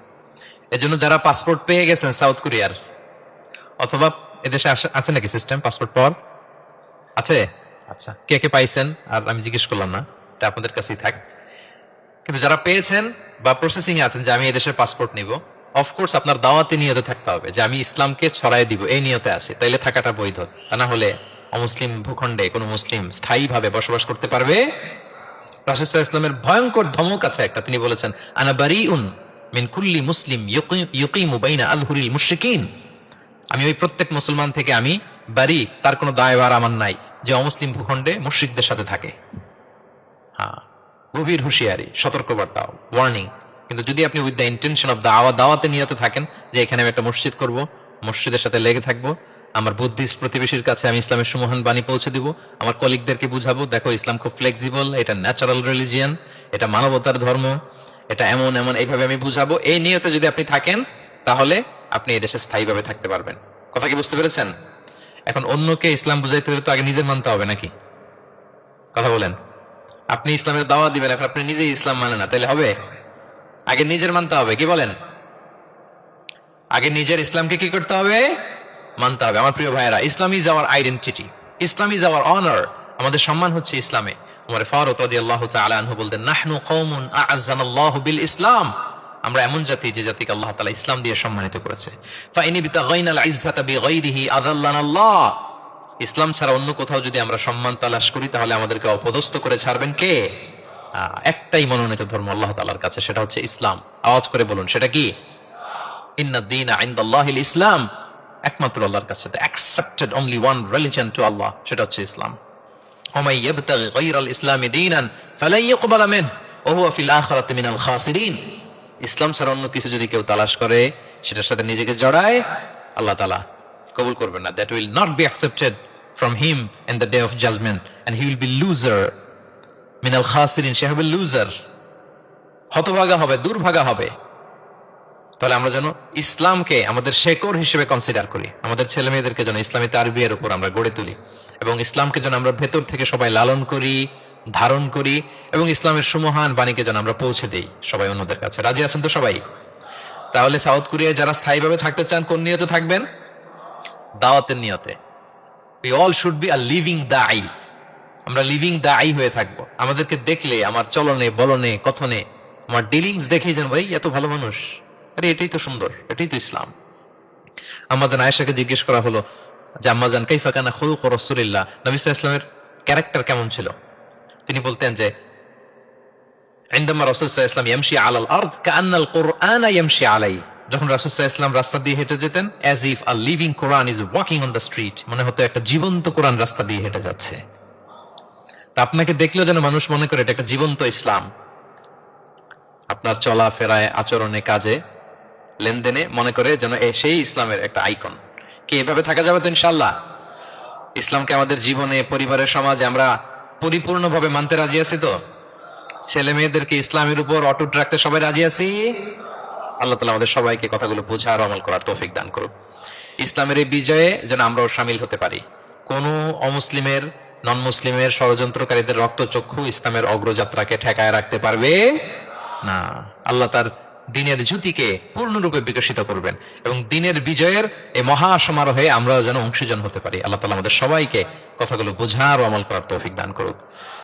এজন্য যারা পাসপোর্ট পেয়ে গেছেন সাউথ কোরিয়ার অথবা এদেশে আছে নাকি সিস্টেম পাসপোর্ট পাওয়ার আছে? আচ্ছা, কে কে পাইছেন আর আমি জিজ্ঞেস করলাম না, এটা আপনাদের কাছেই থাক। কিন্তু যারা পেয়েছেন বা প্রসেসিং এ আছেন যে আমি এদেশের পাসপোর্ট নিব, অফকোর্স আপনার দাওয়াতে নিয়তে থাকতে হবে যে আমি ইসলামকে ছড়াই দিব, এই নিয়তে আছি, তাইলে থাকাটা বৈধ। তা না হলে অমুসলিম ভূখণ্ডে কোনো মুসলিম স্থায়ীভাবে বসবাস করতে পারবে? রাসূল সাল্লাল্লাহু আলাইহি ওয়াসাল্লামের ভয়ঙ্কর ধমক আছে একটা, তিনি বলেছেন আনা বারিউন মিন কুল্লি মুসলিম ইউকিমু বাইনা আযহুরিল মুশরিকিন, আমি ওই প্রত্যেক মুসলমান থেকে আমি বারি, তার কোনো দায়ভার আমার নাই যে অমুসলিম ভূখণ্ডে মুশরিকদের সাথে থাকে। হ্যাঁ, গভীর হুঁশিয়ারি, সতর্কবার্তা, ওয়ার্নিং। কিন্তু যদি আপনি উইথ দ্য ইন্টেনশন অফ দাওয়াতে নিয়তে থাকেন যে এখানে আমি একটা মসজিদ করব, মসজিদের সাথে লেগে থাকবো, আমার বুদ্ধিস্ট প্রতিবেশীর কাছে আমি ইসলামের সুমহান বাণী পৌঁছে দিব, আমার কলিগদেরকে বুঝাবো দেখো ইসলাম খুব ফ্লেক্সিবল, এটা ন্যাচারাল রিলিজিয়ান, এটা মানবতার ধর্ম, এটা এমন এমন, এইভাবে আমি বুঝাবো, এই নিয়তে যদি আপনি থাকেন তাহলে আপনি এই দেশে স্থায়ীভাবে থাকতে পারবেন। কথা কি বুঝতে পেরেছেন? এখন অন্যকে ইসলাম বুঝাইতে হলে তো আগে নিজের মানতে হবে নাকি? কথা বলেন। আপনি ইসলামের দাওয়াত দিবেন, এখন আপনি নিজেই ইসলাম মানে না, তাহলে হবে? আগে নিজের মানতে হবে, কি বলেন? আগে নিজের ইসলামকে কি করতে হবে? মানতে হবে। আমার প্রিয় ভাইয়েরা, Islam is our identity, Islam is our honour, আমাদের সম্মান হচ্ছে ইসলামে। ওমর ফারুক রাদিয়াল্লাহু তাআলা আনহু বলতেন নাহনু কওমুন আ'আজ্জানাল্লাহু বিল ইসলাম, আমরা এমন জাতি যে জাতিকে আল্লাহ তাআলা ইসলাম দিয়ে সম্মানিত করেছে। ফাইনি বিতাগাইনাল ইজ্জাতা বিগাইরিহি আযাল্লানাল্লাহ, ইসলাম ছাড়া অন্য কোথাও যদি আমরা সম্মান তালাশ করি তাহলে আমাদেরকে অপদস্থ করে ছাড়বেন কে? একটাই মনোনীত ধর্ম আল্লাহ তাআলার কাছে, সেটা হচ্ছে ইসলাম। আওয়াজ করে বলুন, সেটা কি? ইন্নাদ দীনা ইনদাল্লাহিল ইসলাম, একমাত্র আল্লাহর কাছে accepted only one religion to Allah, সেটা হচ্ছে ইসলাম। ওমাই ইয়াবতাগি গায়রাল ইসলামি দীনান ফালান ইউকবালা মিনহু ওয়া হুয়া ফিল আখিরাতি মিনাল খাসিরিন, ইসলাম ছাড়া অন্য কিছু যদি কেউ তালাশ করে, সেটার সাথে নিজেকে জড়ায়, আল্লাহ তাআলা কবুল করবেন না। That will not be accepted from him in the day of judgment and he will be loser minal khasirin, সে হবে লুজার, হতভাগা হবে, দুর্ভাগা হবে। তাহলে আমরা যেন ইসলামকে আমাদের শেকড় হিসেবে কনসিডার করি, আমাদের ছেলে মেয়েদেরকে যেন ইসলামী তারবিয়ার উপর আমরা গড়ে তুলি, এবং ইসলামকে যেন আমরা ভেতর থেকে সবাই লালন করি, ধারণ করি, এবং ইসলামের সুমহান বাণীকে যেন আমরা পৌঁছে দিই সবাই অন্যদের কাছে। রাজি আছেন তো সবাই? তাহলে সাউথ কোরিয়ায় যারা স্থায়ীভাবে থাকতে চান কোন নিয়তে থাকবেন? দাওয়াতের নিয়তে। We all should be a living da'i, আমরা লিভিং দাই হয়ে থাকবো। আমাদেরকে দেখলে আমার চলনে বলনে কথনে আমার ডিলিংস দেখেই যেন ভাই এত ভালো মানুষ, আরে এটাই তো সুন্দর, এটাই তো ইসলাম। আম্মাজান আয়েশাকে জিজ্ঞেস করা হলো যে আম্মাজান কাইফা কানা খুলুক রাসূলিল্লাহ, নবী সাল্লাল্লাহু আলাইহি ওয়াসাল্লামের ক্যারেক্টার কেমন ছিল? তিনি বলতেন যে ইনদামা রাসূল সাল্লাল্লাহু আলাইহি ওয়াসাল্লাম ইয়ামশি আলাল আরদ কাআন্নাল কুরআনা ইয়ামশি আলাইহি, যখন রাসূল সাল্লাল্লাহু আলাইহি ওয়াসাল্লাম রাস্তা দিয়ে হেঁটে যেতেন as if a living Quran is walking on the street, মনে হতো একটা জীবন্ত কোরআন রাস্তা দিয়ে হেঁটে যাচ্ছে। তা আপনাকে দেখলেও যেন মানুষ মনে করে এটা একটা জীবন্ত ইসলাম। আপনার চলাফেরায়, আচরণে, কাজে, লেনদেনে মনে করে যেন সেই ইসলামের একটা আইকন। কি এভাবে থাকা যাবে তো ইনশাআল্লাহ? ইসলামকে আমাদের জীবনে, পরিবারের, সমাজে আমরা পরিপূর্ণভাবে মানতে রাজি আছি তো? ছেলে মেয়েদেরকে ইসলামের উপর অটুট রাখতে সবাই রাজি আছি? আল্লাহ তাআলা আমাদের সবাইকে কথাগুলো বোঝা আর আমল করার তৌফিক দান করুক। ইসলামের এই বিজয়ে যেন আমরাও শামিল হতে পারি। কোনো অমুসলিমের, নন মুসলিমের ষড়যন্ত্রকারীদের রক্তচক্ষু ইসলামের অগ্রযাত্রাকে ঠেকায় রাখতে পারবে না। আল্লাহ তার দিনের জ্যোতিকে পূর্ণরূপে বিকশিত করবেন এবং দিনের বিজয়ের এই মহা সমারোহে আমরাও যেন অংশীজন হতে পারি। আল্লাহ তাআলা আমাদের সবাইকে কথাগুলো বোঝার ও আমল করার তৌফিক দান করুক।